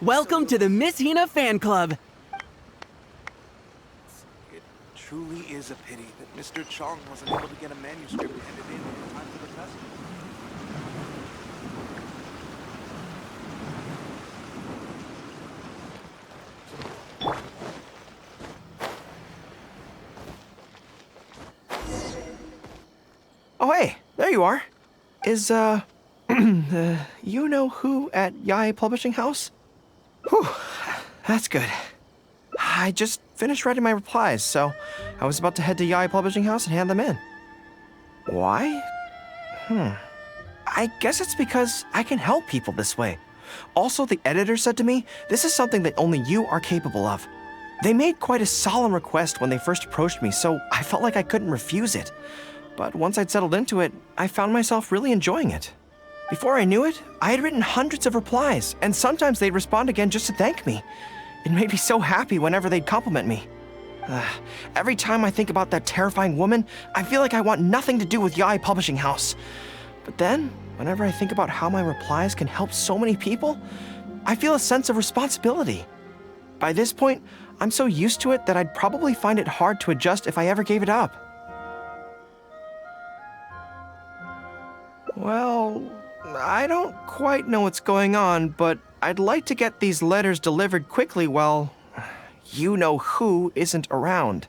[SPEAKER 16] Welcome to the Miss Hina Fan Club.
[SPEAKER 10] It truly is a pity that Mr. Chong wasn't able to get a manuscript handed in time for the festival.
[SPEAKER 1] Oh, hey, there you are. Is, you know who at Yae Publishing House? Whew, that's good. I just finished writing my replies, so I was about to head to Yae Publishing House and hand them in. Why? I guess it's because I can help people this way. Also, the editor said to me, this is something that only you are capable of. They made quite a solemn request when they first approached me, so I felt like I couldn't refuse it. But once I'd settled into it, I found myself really enjoying it. Before I knew it, I had written hundreds of replies, and sometimes they'd respond again just to thank me. It made me so happy whenever they'd compliment me. Every time I think about that terrifying woman, I feel like I want nothing to do with Yae Publishing House. But then, whenever I think about how my replies can help so many people, I feel a sense of responsibility. By this point, I'm so used to it that I'd probably find it hard to adjust if I ever gave it up. Well, I don't quite know what's going on, but I'd like to get these letters delivered quickly while you-know-who isn't around.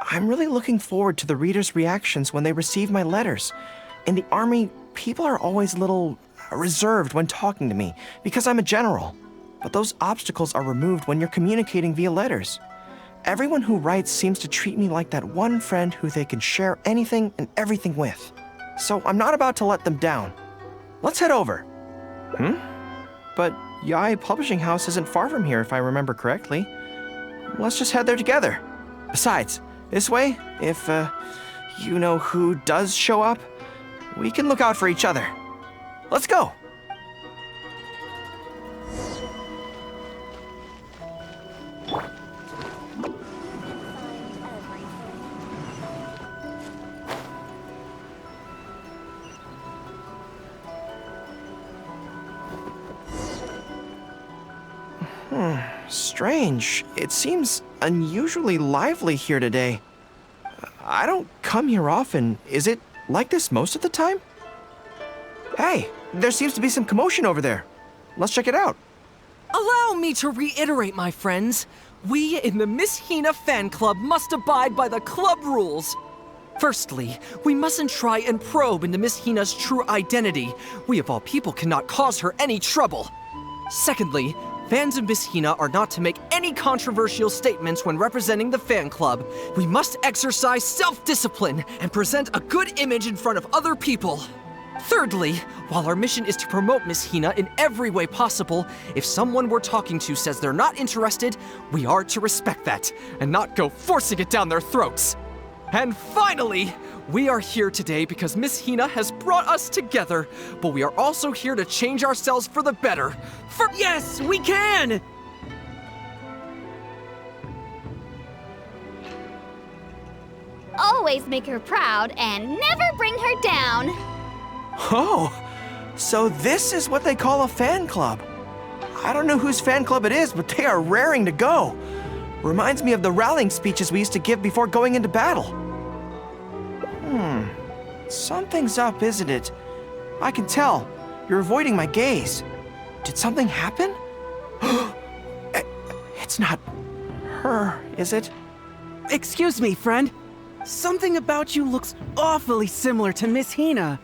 [SPEAKER 1] I'm really looking forward to the readers' reactions when they receive my letters. In the army, people are always a little reserved when talking to me because I'm a general. But those obstacles are removed when you're communicating via letters. Everyone who writes seems to treat me like that one friend who they can share anything and everything with. So I'm not about to let them down. Let's head over. But Yae Publishing House isn't far from here if I remember correctly. Let's just head there together. Besides, this way, if you-know-who does show up, we can look out for each other. Let's go! Strange. It seems unusually lively here today. I don't come here often. Is it like this most of the time? Hey, there seems to be some commotion over there. Let's check it out.
[SPEAKER 15] Allow me to reiterate, my friends. We in the Miss Hina fan club must abide by the club rules. Firstly, we mustn't try and probe into Miss Hina's true identity. We of all people cannot cause her any trouble. Secondly, fans of Miss Hina are not to make any controversial statements when representing the fan club. We must exercise self-discipline and present a good image in front of other people. Thirdly, while our mission is to promote Miss Hina in every way possible, if someone we're talking to says they're not interested, we are to respect that and not go forcing it down their throats. And finally, we are here today because Miss Hina has brought us together, but we are also here to change ourselves for the better. Yes, we can!
[SPEAKER 17] Always make her proud and never bring her down.
[SPEAKER 1] Oh, so this is what they call a fan club. I don't know whose fan club it is, but they are raring to go. Reminds me of the rallying speeches we used to give before going into battle. Something's up, isn't it? I can tell. You're avoiding my gaze. Did something happen? It's not her, is it?
[SPEAKER 16] Excuse me, friend. Something about you looks awfully similar to Miss Hina.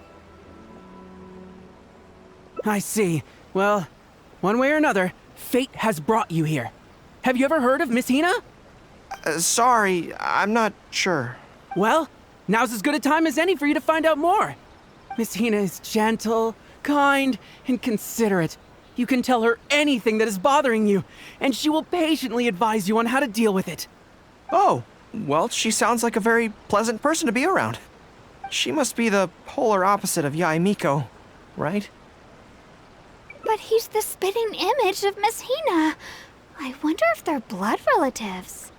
[SPEAKER 16] I see. Well, one way or another, fate has brought you here. Have you ever heard of Miss Hina?
[SPEAKER 1] Sorry, I'm not sure.
[SPEAKER 16] Well, now's as good a time as any for you to find out more. Miss Hina is gentle, kind, and considerate. You can tell her anything that is bothering you, and she will patiently advise you on how to deal with it.
[SPEAKER 1] Oh, well, she sounds like a very pleasant person to be around. She must be the polar opposite of Yae Miko, right?
[SPEAKER 17] But he's the spitting image of Miss Hina. I wonder if they're blood relatives.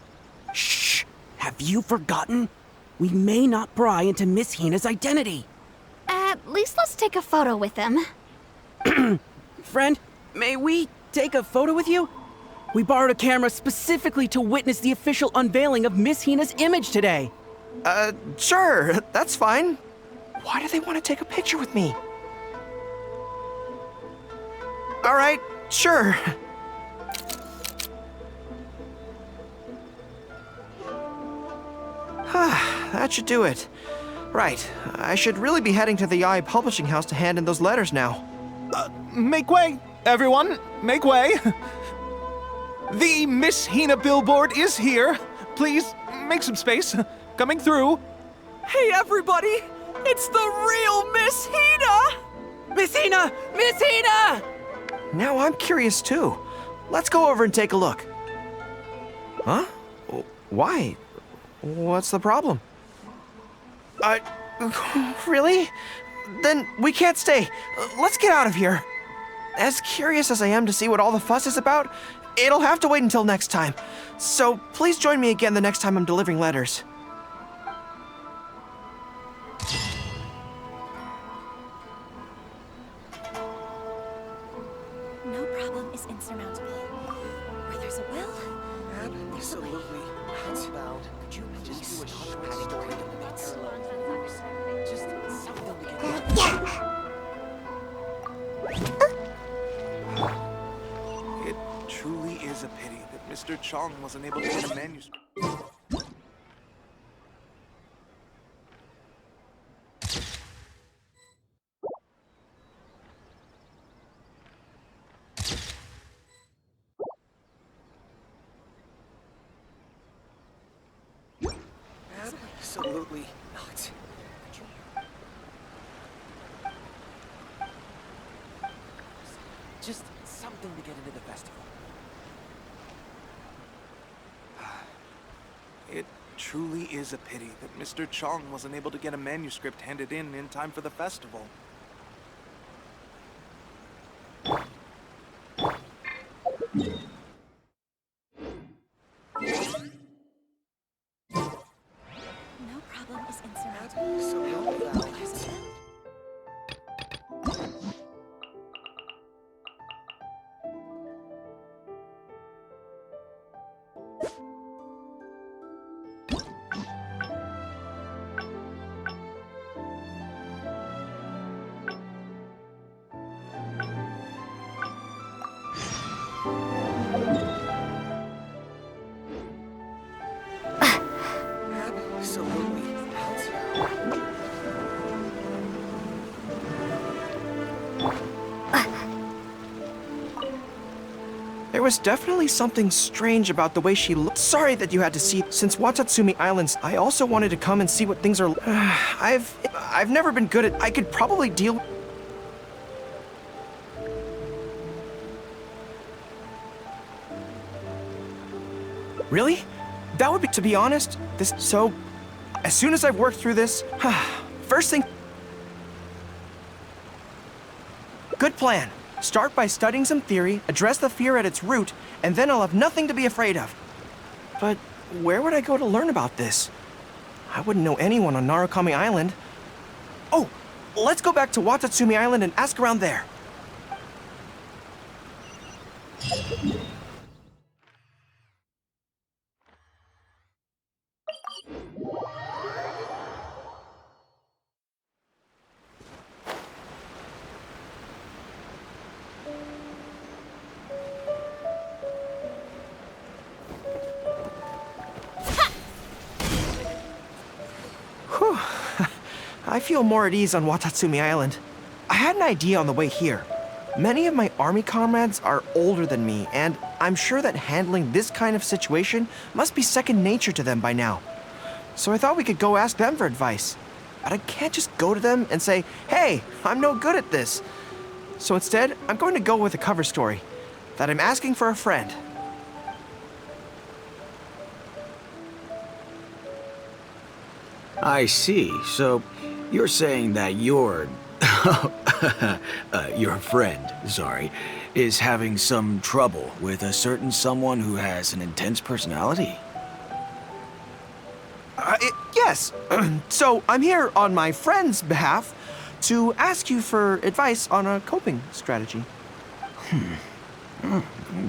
[SPEAKER 16] Shh! Have you forgotten? We may not pry into Miss Hina's identity.
[SPEAKER 17] At least let's take a photo with them.
[SPEAKER 16] Friend, may we take a photo with you? We borrowed a camera specifically to witness the official unveiling of Miss Hina's image today.
[SPEAKER 1] Sure, that's fine. Why do they want to take a picture with me? All right, sure. That should do it. Right. I should really be heading to the Yai Publishing House to hand in those letters now.
[SPEAKER 9] Make way, everyone! Make way! The Miss Hina billboard is here! Please, make some space. Coming through.
[SPEAKER 15] Hey, everybody! It's the real Miss Hina! Miss Hina! Miss Hina!
[SPEAKER 1] Now I'm curious too. Let's go over and take a look. Huh? Why? What's the problem? Really? Then we can't stay. Let's get out of here. As curious as I am to see what all the fuss is about, it'll have to wait until next time. So please join me again the next time I'm delivering letters.
[SPEAKER 3] No problem is insurmountable. Where there's a will, there's a way.
[SPEAKER 6] How about could you just do a short story to mix? Just something we can.
[SPEAKER 10] It truly is a pity that Mr. Chong wasn't able to get a manuscript.
[SPEAKER 6] Absolutely not. Just something to get into the festival.
[SPEAKER 10] It truly is a pity that Mr. Chong wasn't able to get a manuscript handed in time for the festival.
[SPEAKER 3] No problem is insurmountable.
[SPEAKER 1] There was definitely something strange about the way she looked. Sorry that you had to see. Since Watatsumi Islands, I also wanted to come and see what things are. I've never been good at. I could probably deal. Really? That would be. To be honest, this. So, as soon as I've worked through this, first thing. Good plan. Start by studying some theory, address the fear at its root, and then I'll have nothing to be afraid of. But where would I go to learn about this? I wouldn't know anyone on Narukami Island. Oh, let's go back to Watatsumi Island and ask around there. Whew. I feel more at ease on Watatsumi Island. I had an idea on the way here. Many of my army comrades are older than me, and I'm sure that handling this kind of situation must be second nature to them by now. So I thought we could go ask them for advice. But I can't just go to them and say, hey, I'm no good at this. So instead, I'm going to go with a cover story, that I'm asking for a friend.
[SPEAKER 18] I see. So, you're saying that your friend, sorry, is having some trouble with a certain someone who has an intense personality?
[SPEAKER 1] Yes. So, I'm here on my friend's behalf to ask you for advice on a coping strategy.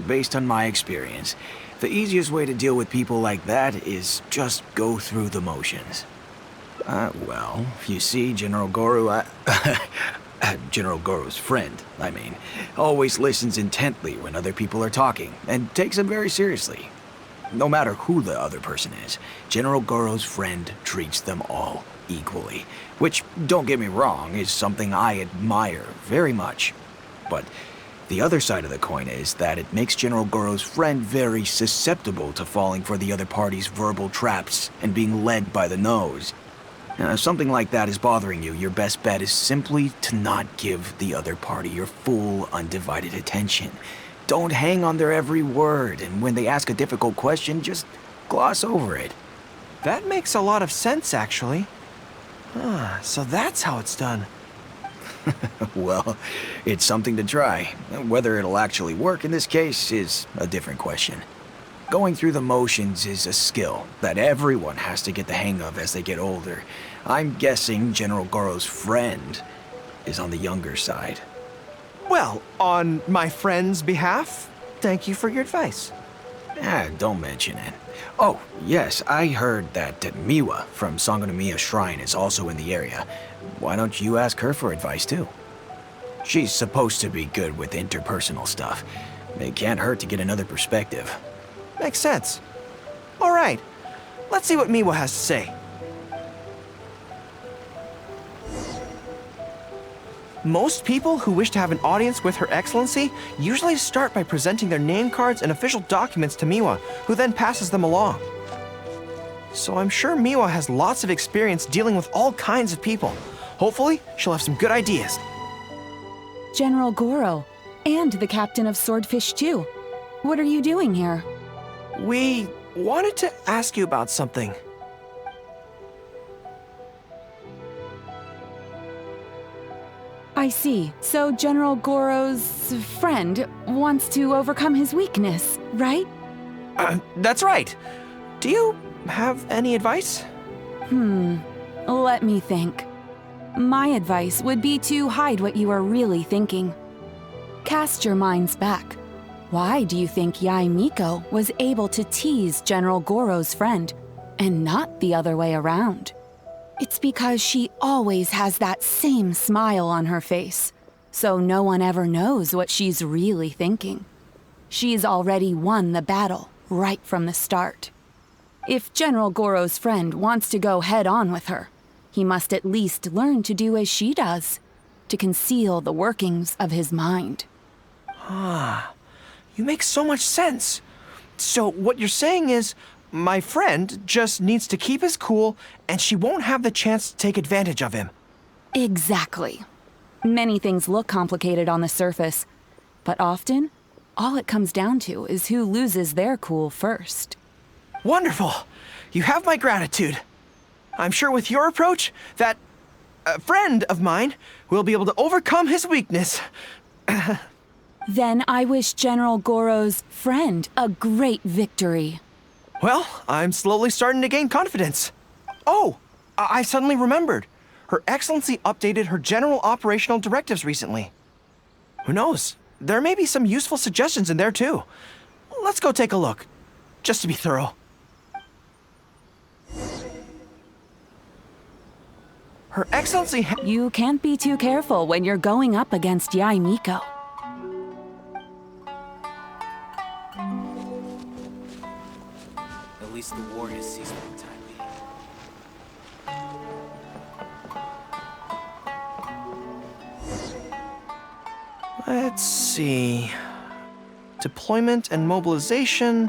[SPEAKER 18] Based on my experience, the easiest way to deal with people like that is just go through the motions. Well, you see, General Gorou, General Gorou's friend, I mean, always listens intently when other people are talking, and takes them very seriously. No matter who the other person is, General Gorou's friend treats them all equally, which, don't get me wrong, is something I admire very much. But the other side of the coin is that it makes General Gorou's friend very susceptible to falling for the other party's verbal traps and being led by the nose. Now, if something like that is bothering you, your best bet is simply to not give the other party your full, undivided attention. Don't hang on their every word, and when they ask a difficult question, just gloss over it.
[SPEAKER 1] That makes a lot of sense, actually. Ah, so that's how it's done.
[SPEAKER 18] Well, it's something to try. Whether it'll actually work in this case is a different question. Going through the motions is a skill that everyone has to get the hang of as they get older. I'm guessing General Gorou's friend is on the younger side.
[SPEAKER 1] Well, on my friend's behalf, thank you for your advice.
[SPEAKER 18] Don't mention it. Oh, yes, I heard that Miwa from Sangonomiya Shrine is also in the area. Why don't you ask her for advice, too? She's supposed to be good with interpersonal stuff. It can't hurt to get another perspective.
[SPEAKER 1] Makes sense. All right, let's see what Miwa has to say. Most people who wish to have an audience with Her Excellency usually start by presenting their name cards and official documents to Miwa, who then passes them along. So I'm sure Miwa has lots of experience dealing with all kinds of people. Hopefully, she'll have some good ideas.
[SPEAKER 3] General Gorou, and the captain of Swordfish too. What are you doing here?
[SPEAKER 1] We wanted to ask you about something.
[SPEAKER 3] I see. So General Gorou's friend wants to overcome his weakness, right?
[SPEAKER 1] That's right. Do you have any advice?
[SPEAKER 3] Let me think. My advice would be to hide what you are really thinking. Cast your minds back. Why do you think Yae Miko was able to tease General Gorou's friend, and not the other way around? It's because she always has that same smile on her face, so no one ever knows what she's really thinking. She's already won the battle right from the start. If General Gorou's friend wants to go head-on with her, he must at least learn to do as she does, to conceal the workings of his mind.
[SPEAKER 1] You make so much sense. So what you're saying is, my friend just needs to keep his cool, and she won't have the chance to take advantage of him.
[SPEAKER 3] Exactly. Many things look complicated on the surface, but often, all it comes down to is who loses their cool first.
[SPEAKER 1] Wonderful. You have my gratitude. I'm sure with your approach, that friend of mine will be able to overcome his weakness.
[SPEAKER 3] Then I wish General Gorou's friend a great victory.
[SPEAKER 1] Well, I'm slowly starting to gain confidence. Oh, I suddenly remembered. Her Excellency updated her general operational directives recently. Who knows? There may be some useful suggestions in there too. Let's go take a look, just to be thorough. Her Excellency
[SPEAKER 3] You can't be too careful when you're going up against Yae Miko.
[SPEAKER 6] At least the war has ceased for the time being.
[SPEAKER 1] Let's see. Deployment and mobilization,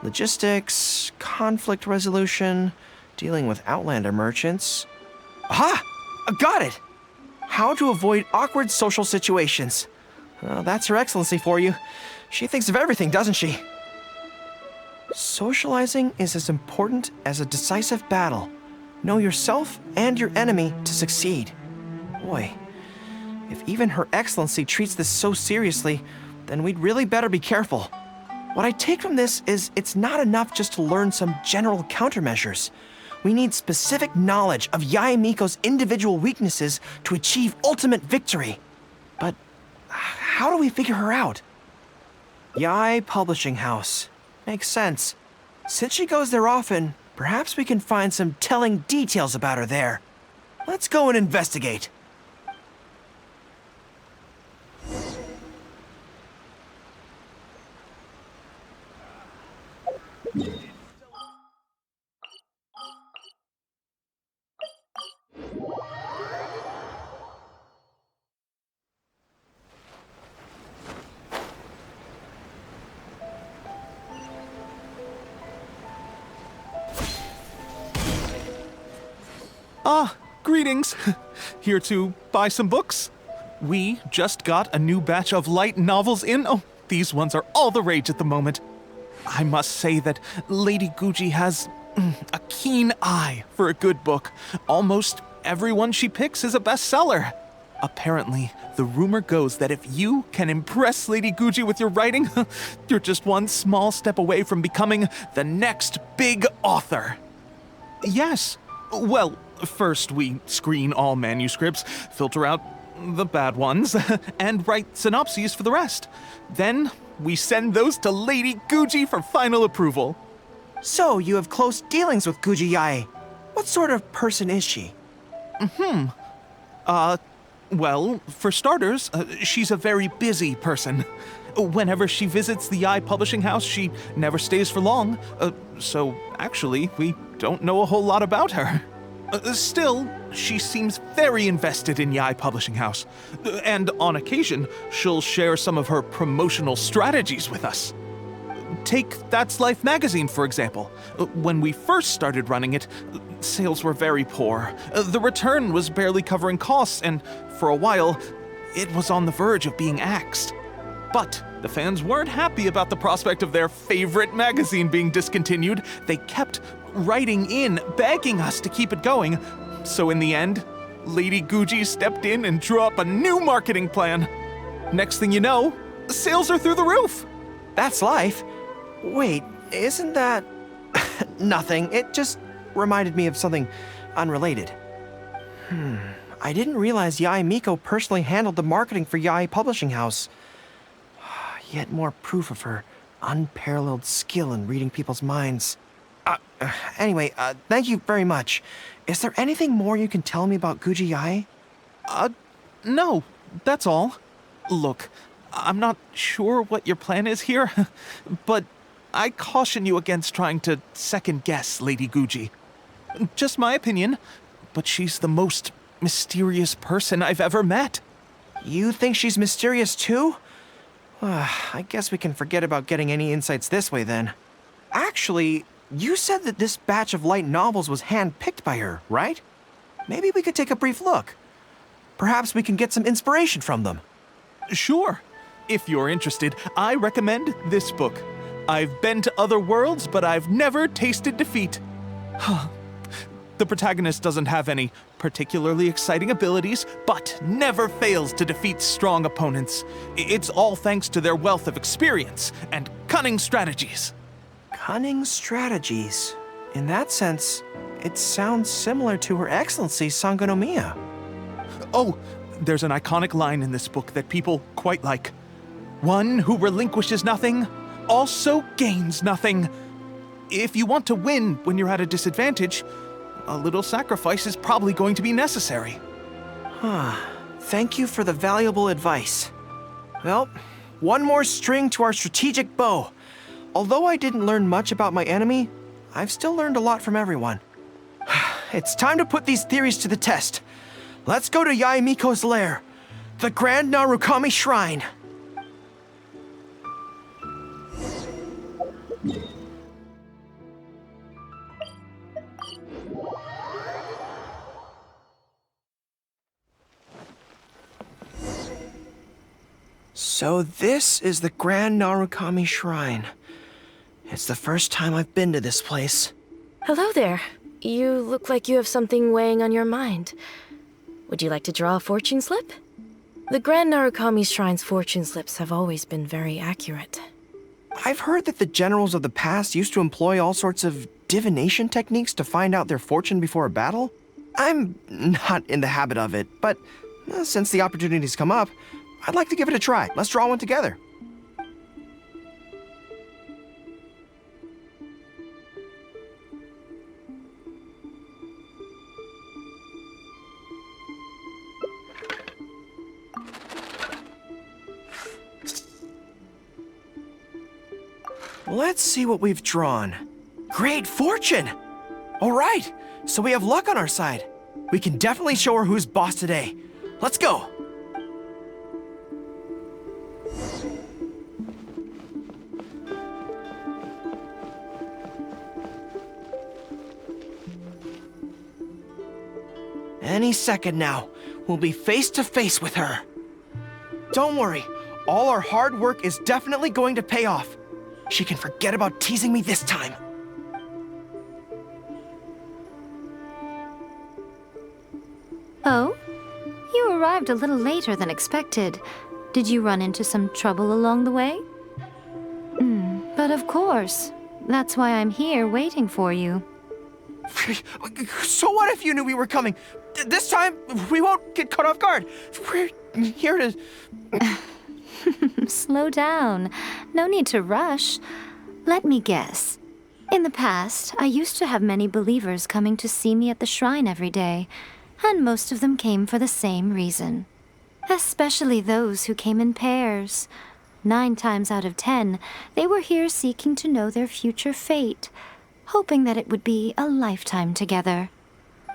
[SPEAKER 1] logistics, conflict resolution, dealing with Outlander merchants. Aha! Got it! How to avoid awkward social situations. Well, that's Her Excellency for you. She thinks of everything, doesn't she? Socializing is as important as a decisive battle. Know yourself and your enemy to succeed. Boy, if even Her Excellency treats this so seriously, then we'd really better be careful. What I take from this is it's not enough just to learn some general countermeasures. We need specific knowledge of Yae Miko's individual weaknesses to achieve ultimate victory. But how do we figure her out? Yae Publishing House. Makes sense. Since she goes there often, perhaps we can find some telling details about her there. Let's go and investigate.
[SPEAKER 9] Greetings. Here to buy some books? We just got a new batch of light novels in. Oh, these ones are all the rage at the moment. I must say that Lady Guji has a keen eye for a good book. Almost everyone she picks is a bestseller. Apparently, the rumor goes that if you can impress Lady Guji with your writing, you're just one small step away from becoming the next big author. Yes. Well, first we screen all manuscripts, filter out the bad ones, and write synopses for the rest. Then we send those to Lady Guji for final approval.
[SPEAKER 1] So, you have close dealings with Guji Yae. What sort of person is she?
[SPEAKER 9] Well, for starters, she's a very busy person. Whenever she visits the Yae Publishing House, she never stays for long. So, actually, we don't know a whole lot about her. Still, she seems very invested in Yae Publishing House. And on occasion, she'll share some of her promotional strategies with us. Take That's Life magazine, for example. When we first started running it, sales were very poor. The return was barely covering costs, and for a while, it was on the verge of being axed. But the fans weren't happy about the prospect of their favorite magazine being discontinued. They kept writing in, begging us to keep it going. So in the end, Lady Guji stepped in and drew up a new marketing plan. Next thing you know, sales are through the roof.
[SPEAKER 1] That's Life? Wait, isn't that... Nothing. It just reminded me of something unrelated. I didn't realize Yae Miko personally handled the marketing for Yae Publishing House. Yet more proof of her unparalleled skill in reading people's minds. Anyway, thank you very much. Is there anything more you can tell me about Guji Yae?
[SPEAKER 9] No, that's all. Look, I'm not sure what your plan is here, but I caution you against trying to second-guess Lady Guji. Just my opinion, but she's the most mysterious person I've ever met.
[SPEAKER 1] You think she's mysterious too? I guess we can forget about getting any insights this way then. Actually, you said that this batch of light novels was hand-picked by her, right? Maybe we could take a brief look. Perhaps we can get some inspiration from them.
[SPEAKER 9] Sure. If you're interested, I recommend this book. I've been to other worlds, but I've never tasted defeat. The protagonist doesn't have any particularly exciting abilities, but never fails to defeat strong opponents. It's all thanks to their wealth of experience and cunning strategies.
[SPEAKER 1] Cunning strategies? In that sense, it sounds similar to Her Excellency Sangonomiya.
[SPEAKER 9] Oh, there's an iconic line in this book that people quite like. One who relinquishes nothing also gains nothing. If you want to win when you're at a disadvantage, a little sacrifice is probably going to be necessary.
[SPEAKER 1] Thank you for the valuable advice. Well, one more string to our strategic bow. Although I didn't learn much about my enemy, I've still learned a lot from everyone. It's time to put these theories to the test. Let's go to Yae Miko's lair, the Grand Narukami Shrine. So this is the Grand Narukami Shrine. It's the first time I've been to this place.
[SPEAKER 19] Hello there. You look like you have something weighing on your mind. Would you like to draw a fortune slip? The Grand Narukami Shrine's fortune slips have always been very accurate.
[SPEAKER 1] I've heard that the generals of the past used to employ all sorts of divination techniques to find out their fortune before a battle. I'm not in the habit of it, but since the opportunity's come up, I'd like to give it a try. Let's draw one together. Let's see what we've drawn. Great fortune! All right, so we have luck on our side. We can definitely show her who's boss today. Let's go! Any second now, we'll be face to face with her. Don't worry, all our hard work is definitely going to pay off. She can forget about teasing me this time.
[SPEAKER 2] Oh? You arrived a little later than expected. Did you run into some trouble along the way? But of course. That's why I'm here waiting for you.
[SPEAKER 1] So what if you knew we were coming? This time, we won't get caught off guard. We're here to...
[SPEAKER 2] Slow down. No need to rush. Let me guess. In the past, I used to have many believers coming to see me at the shrine every day, and most of them came for the same reason. Especially those who came in pairs. 9 times out of 10, they were here seeking to know their future fate, hoping that it would be a lifetime together.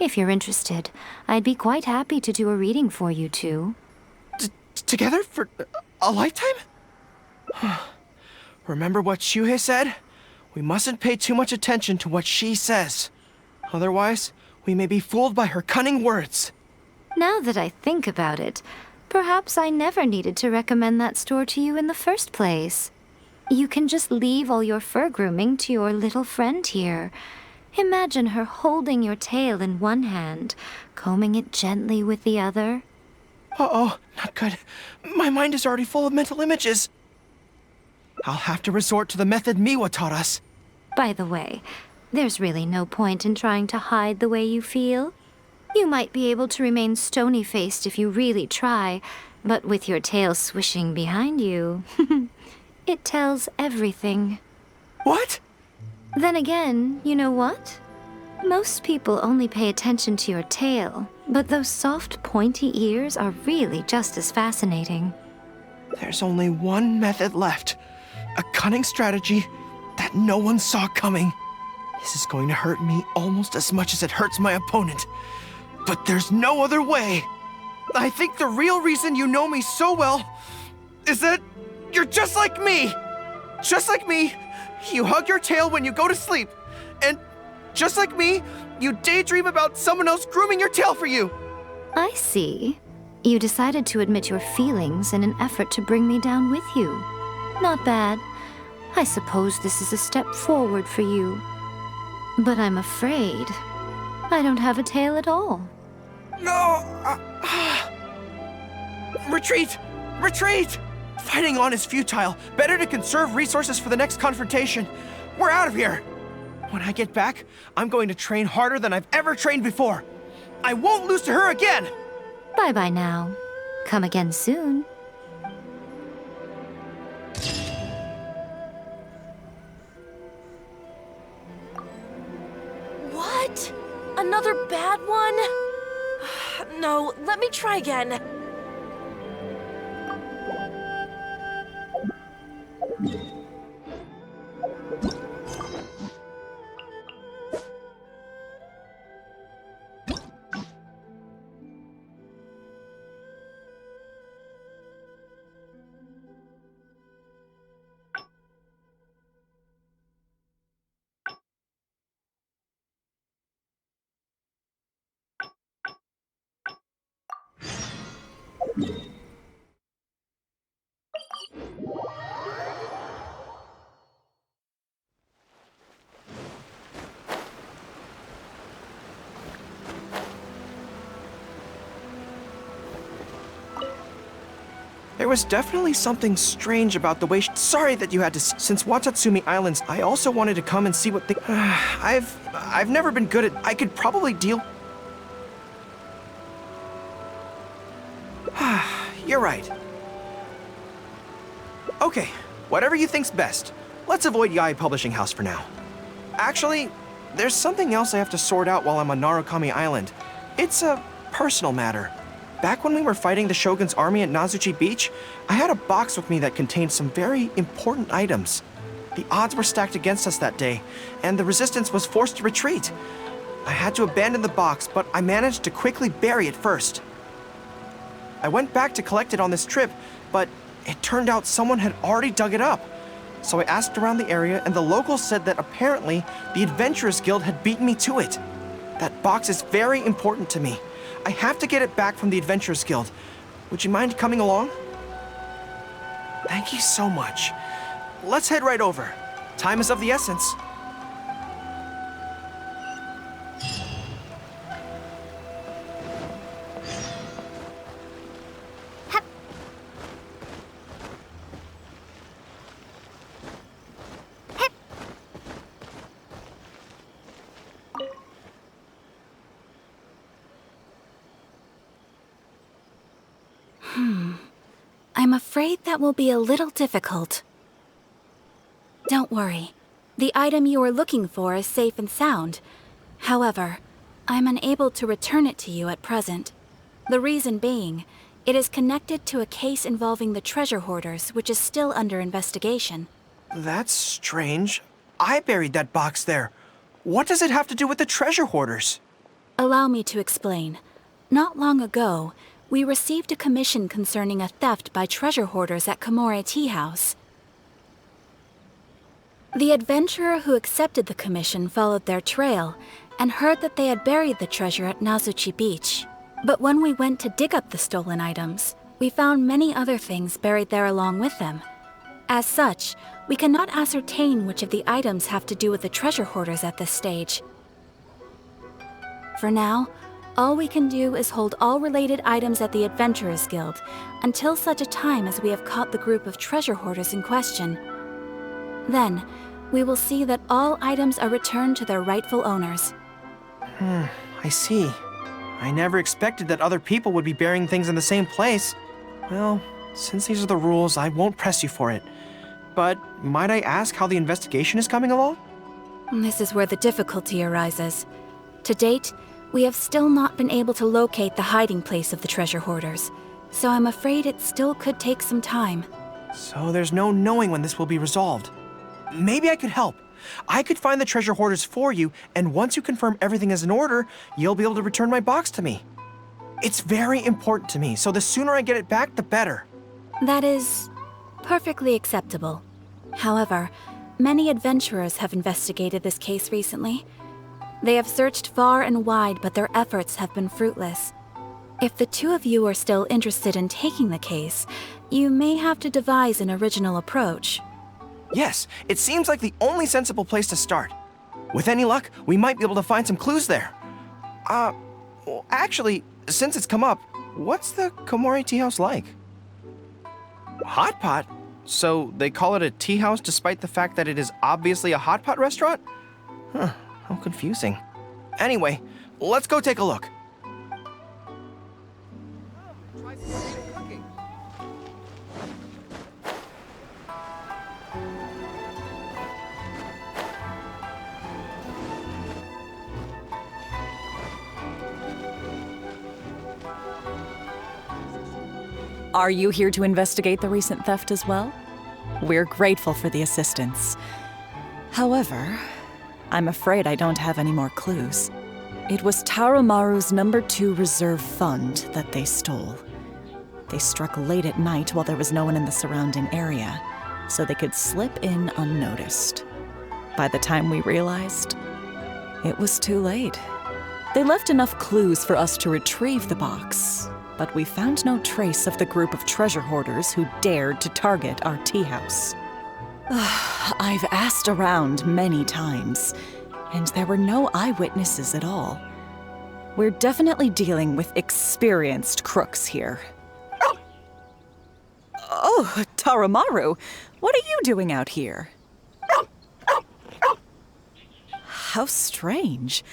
[SPEAKER 2] If you're interested, I'd be quite happy to do a reading for you two.
[SPEAKER 1] Together for a lifetime? Remember what Shuhei said? We mustn't pay too much attention to what she says. Otherwise, we may be fooled by her cunning words.
[SPEAKER 2] Now that I think about it, perhaps I never needed to recommend that store to you in the first place. You can just leave all your fur grooming to your little friend here. Imagine her holding your tail in one hand, combing it gently with the other.
[SPEAKER 1] Uh-oh, not good. My mind is already full of mental images. I'll have to resort to the method Miwa taught us.
[SPEAKER 2] By the way, there's really no point in trying to hide the way you feel. You might be able to remain stony-faced if you really try, but with your tail swishing behind you, it tells everything.
[SPEAKER 1] What?
[SPEAKER 2] Then again, you know what? Most people only pay attention to your tail, but those soft, pointy ears are really just as fascinating.
[SPEAKER 1] There's only one method left. A cunning strategy that no one saw coming. This is going to hurt me almost as much as it hurts my opponent. But there's no other way. I think the real reason you know me so well is that you're just like me. Just like me, you hug your tail when you go to sleep. And just like me, you daydream about someone else grooming your tail for you.
[SPEAKER 2] I see. You decided to admit your feelings in an effort to bring me down with you. Not bad. I suppose this is a step forward for you. But I'm afraid I don't have a tail at all.
[SPEAKER 1] No! Retreat! Retreat! Fighting on is futile. Better to conserve resources for the next confrontation. We're out of here! When I get back, I'm going to train harder than I've ever trained before. I won't lose to her again!
[SPEAKER 2] Bye-bye now. Come again soon.
[SPEAKER 19] What? Another bad one? No, let me try again.
[SPEAKER 1] There was definitely something strange about the way Sorry that you had to Since Watatsumi Islands, I also wanted to come and see what I've never been good at... I could probably deal... You're right. Okay, whatever you think's best. Let's avoid Yae Publishing House for now. Actually, there's something else I have to sort out while I'm on Narukami Island. It's a personal matter. Back when we were fighting the Shogun's army at Nazuchi Beach, I had a box with me that contained some very important items. The odds were stacked against us that day, and the resistance was forced to retreat. I had to abandon the box, but I managed to quickly bury it first. I went back to collect it on this trip, but it turned out someone had already dug it up. So I asked around the area, and the locals said that apparently the Adventurers Guild had beaten me to it. That box is very important to me. I have to get it back from the Adventurers Guild. Would you mind coming along? Thank you so much. Let's head right over. Time is of the essence.
[SPEAKER 3] I'm afraid that will be a little difficult. Don't worry. The item you are looking for is safe and sound. However, I'm unable to return it to you at present. The reason being, it is connected to a case involving the treasure hoarders, which is still under investigation.
[SPEAKER 1] That's strange. I buried that box there. What does it have to do with the treasure hoarders?
[SPEAKER 3] Allow me to explain. Not long ago, we received a commission concerning a theft by treasure hoarders at Komore Tea House. The adventurer who accepted the commission followed their trail and heard that they had buried the treasure at Nazuchi Beach. But when we went to dig up the stolen items, we found many other things buried there along with them. As such, we cannot ascertain which of the items have to do with the treasure hoarders at this stage. For now, all we can do is hold all related items at the Adventurers Guild until such a time as we have caught the group of treasure hoarders in question. Then, we will see that all items are returned to their rightful owners.
[SPEAKER 1] I see. I never expected that other people would be burying things in the same place. Well, since these are the rules, I won't press you for it. But might I ask how the investigation is coming along?
[SPEAKER 3] This is where the difficulty arises. To date, we have still not been able to locate the hiding place of the treasure hoarders, so I'm afraid it still could take some time.
[SPEAKER 1] So there's no knowing when this will be resolved. Maybe I could help. I could find the treasure hoarders for you, and once you confirm everything is in order, you'll be able to return my box to me. It's very important to me, so the sooner I get it back, the better.
[SPEAKER 3] That is perfectly acceptable. However, many adventurers have investigated this case recently. They have searched far and wide, but their efforts have been fruitless. If the two of you are still interested in taking the case, you may have to devise an original approach.
[SPEAKER 1] Yes, it seems like the only sensible place to start. With any luck, we might be able to find some clues there. Well, actually, since it's come up, what's the Komore Tea House like? Hot pot? So they call it a tea house despite the fact that it is obviously a hot pot restaurant? Huh, how confusing. Anyway, let's go take a look.
[SPEAKER 20] Are you here to investigate the recent theft as well? We're grateful for the assistance. However, I'm afraid I don't have any more clues. It was Tarumaru's #2 reserve fund that they stole. They struck late at night while there was no one in the surrounding area, so they could slip in unnoticed. By the time we realized, it was too late. They left enough clues for us to retrieve the box, but we found no trace of the group of treasure hoarders who dared to target our tea house. I've asked around many times, and there were no eyewitnesses at all. We're definitely dealing with experienced crooks here. Oh, Tarumaru, what are you doing out here? How strange.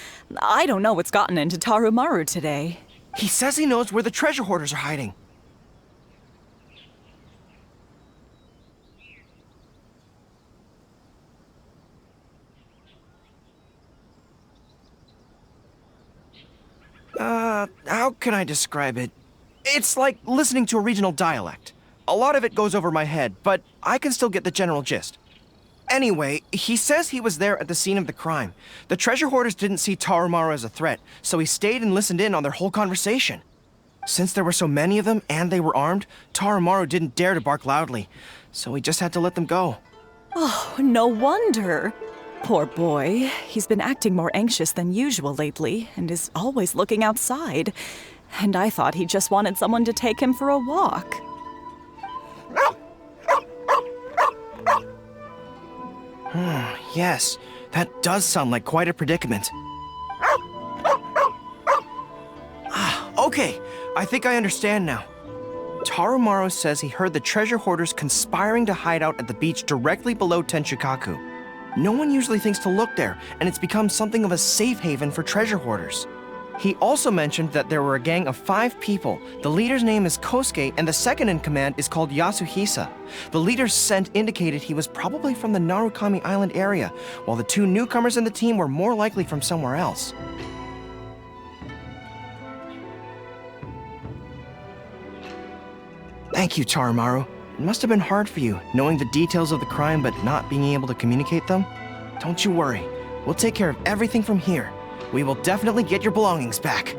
[SPEAKER 20] I don't know what's gotten into Tarumaru today.
[SPEAKER 1] He says he knows where the treasure hoarders are hiding. How can I describe it? It's like listening to a regional dialect. A lot of it goes over my head, but I can still get the general gist. Anyway, he says he was there at the scene of the crime. The treasure hoarders didn't see Tarumaru as a threat, so he stayed and listened in on their whole conversation. Since there were so many of them and they were armed, Tarumaru didn't dare to bark loudly, so he just had to let them go.
[SPEAKER 20] Oh, no wonder. Poor boy. He's been acting more anxious than usual lately and is always looking outside. And I thought he just wanted someone to take him for a walk.
[SPEAKER 1] Yes, that does sound like quite a predicament. Okay, I think I understand now. Tarumaru says he heard the treasure hoarders conspiring to hide out at the beach directly below Tenchukaku. No one usually thinks to look there, and it's become something of a safe haven for treasure hoarders. He also mentioned that there were a gang of 5 people. The leader's name is Kosuke, and the second in command is called Yasuhisa. The leader's scent indicated he was probably from the Narukami Island area, while the 2 newcomers in the team were more likely from somewhere else. Thank you, Tarumaru. It must have been hard for you, knowing the details of the crime but not being able to communicate them. Don't you worry. We'll take care of everything from here. We will definitely get your belongings back.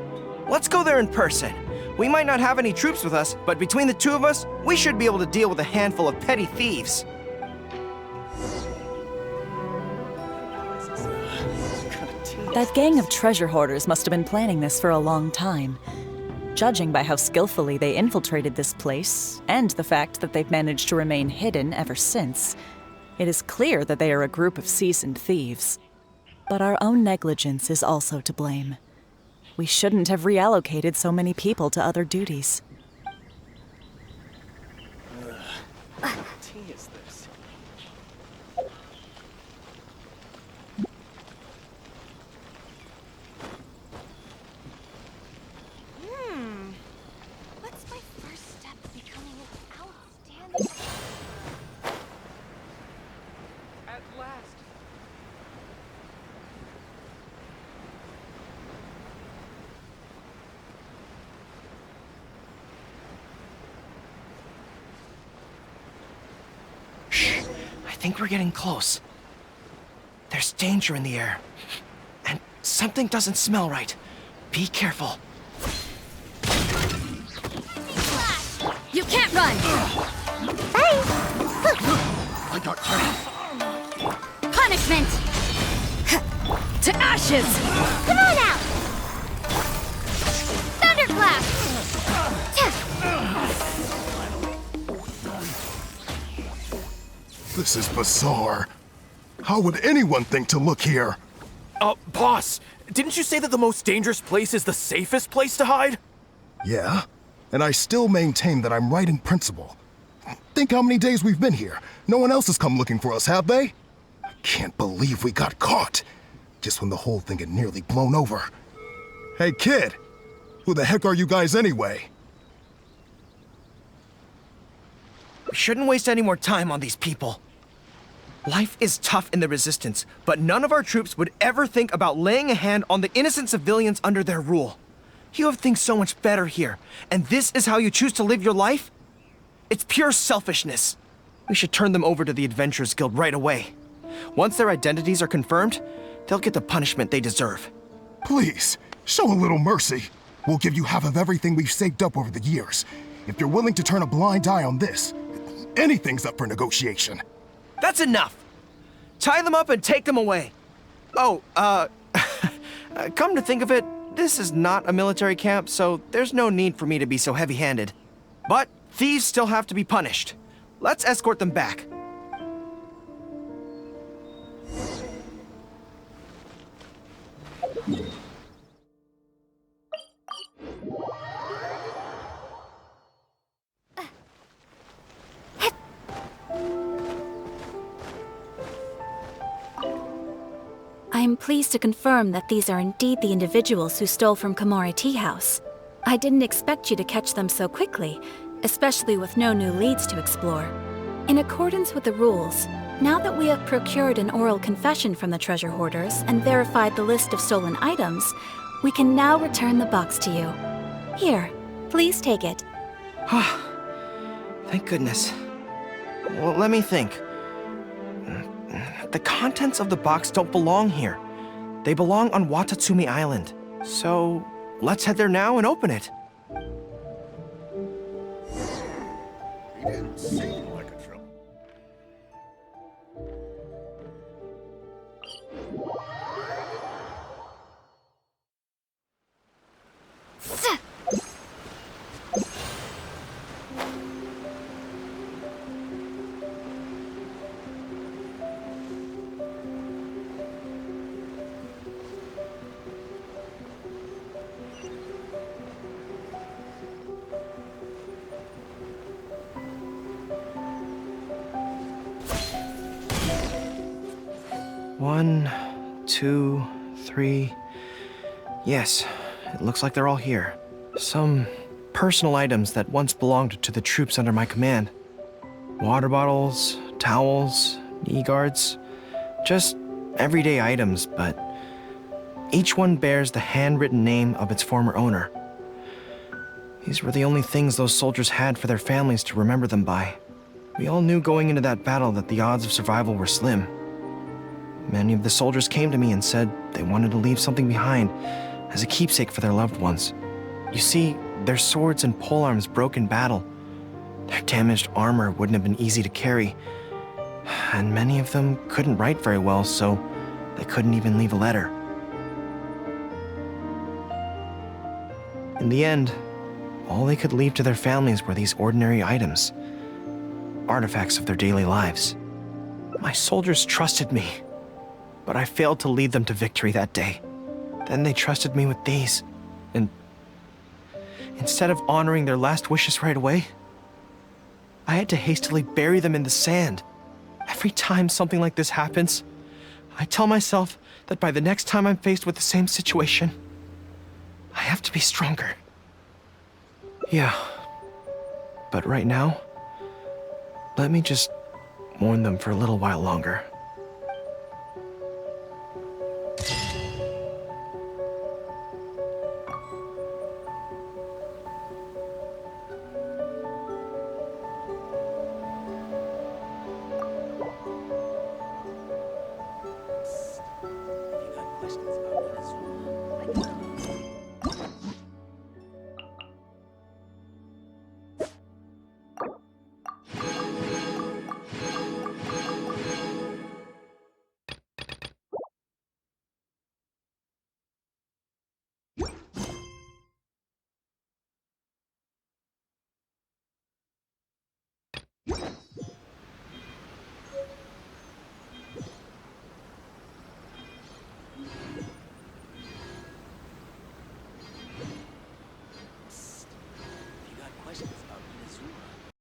[SPEAKER 1] Let's go there in person. We might not have any troops with us, but between the 2 of us, we should be able to deal with a handful of petty thieves.
[SPEAKER 20] That gang of treasure hoarders must have been planning this for a long time. Judging by how skillfully they infiltrated this place, and the fact that they've managed to remain hidden ever since, it is clear that they are a group of seasoned thieves. But our own negligence is also to blame. We shouldn't have reallocated so many people to other duties.
[SPEAKER 11] What tea is this?
[SPEAKER 7] What's my first step to becoming an outstanding...
[SPEAKER 11] At last.
[SPEAKER 1] Shh, I think we're getting close. There's danger in the air. And something doesn't smell right. Be careful.
[SPEAKER 2] You can't run!
[SPEAKER 7] I got you.
[SPEAKER 2] Punishment! To ashes!
[SPEAKER 4] Come on out!
[SPEAKER 7] Thunderclap!
[SPEAKER 21] This is bizarre. How would anyone think to look here?
[SPEAKER 9] Boss, didn't you say that the most dangerous place is the safest place to hide?
[SPEAKER 21] Yeah, and I still maintain that I'm right in principle. Think how many days we've been here. No one else has come looking for us, have they? I can't believe we got caught. Just when the whole thing had nearly blown over. Hey, kid! Who the heck are you guys anyway?
[SPEAKER 1] We shouldn't waste any more time on these people. Life is tough in the Resistance, but none of our troops would ever think about laying a hand on the innocent civilians under their rule. You have things so much better here, and this is how you choose to live your life? It's pure selfishness. We should turn them over to the Adventurers Guild right away. Once their identities are confirmed, they'll get the punishment they deserve.
[SPEAKER 21] Please, show a little mercy. We'll give you half of everything we've saved up over the years. If you're willing to turn a blind eye on this, anything's up for negotiation.
[SPEAKER 1] That's enough! Tie them up and take them away. Oh, come to think of it, this is not a military camp, so there's no need for me to be so heavy-handed. But thieves still have to be punished. Let's escort them back.
[SPEAKER 3] I am pleased to confirm that these are indeed the individuals who stole from Komori Tea House. I didn't expect you to catch them so quickly, especially with no new leads to explore. In accordance with the rules, now that we have procured an oral confession from the treasure hoarders and verified the list of stolen items, we can now return the box to you. Here, please take it.
[SPEAKER 1] Thank goodness. Well, let me think. The contents of the box don't belong here. They belong on Watatsumi Island. So, let's head there now and open it.
[SPEAKER 21] He didn't seem like a trouble.
[SPEAKER 1] 1, 2, 3. Yes, it looks like they're all here. Some personal items that once belonged to the troops under my command. Water bottles, towels, knee guards. Just everyday items, but each one bears the handwritten name of its former owner. These were the only things those soldiers had for their families to remember them by. We all knew going into that battle that the odds of survival were slim. Many of the soldiers came to me and said they wanted to leave something behind as a keepsake for their loved ones. You see, their swords and polearms broke in battle. Their damaged armor wouldn't have been easy to carry, and many of them couldn't write very well, so they couldn't even leave a letter. In the end, all they could leave to their families were these ordinary items, artifacts of their daily lives. My soldiers trusted me, but I failed to lead them to victory that day. Then they trusted me with these, and instead of honoring their last wishes right away, I had to hastily bury them in the sand. Every time something like this happens, I tell myself that by the next time I'm faced with the same situation, I have to be stronger. Yeah, but right now, let me just mourn them for a little while longer.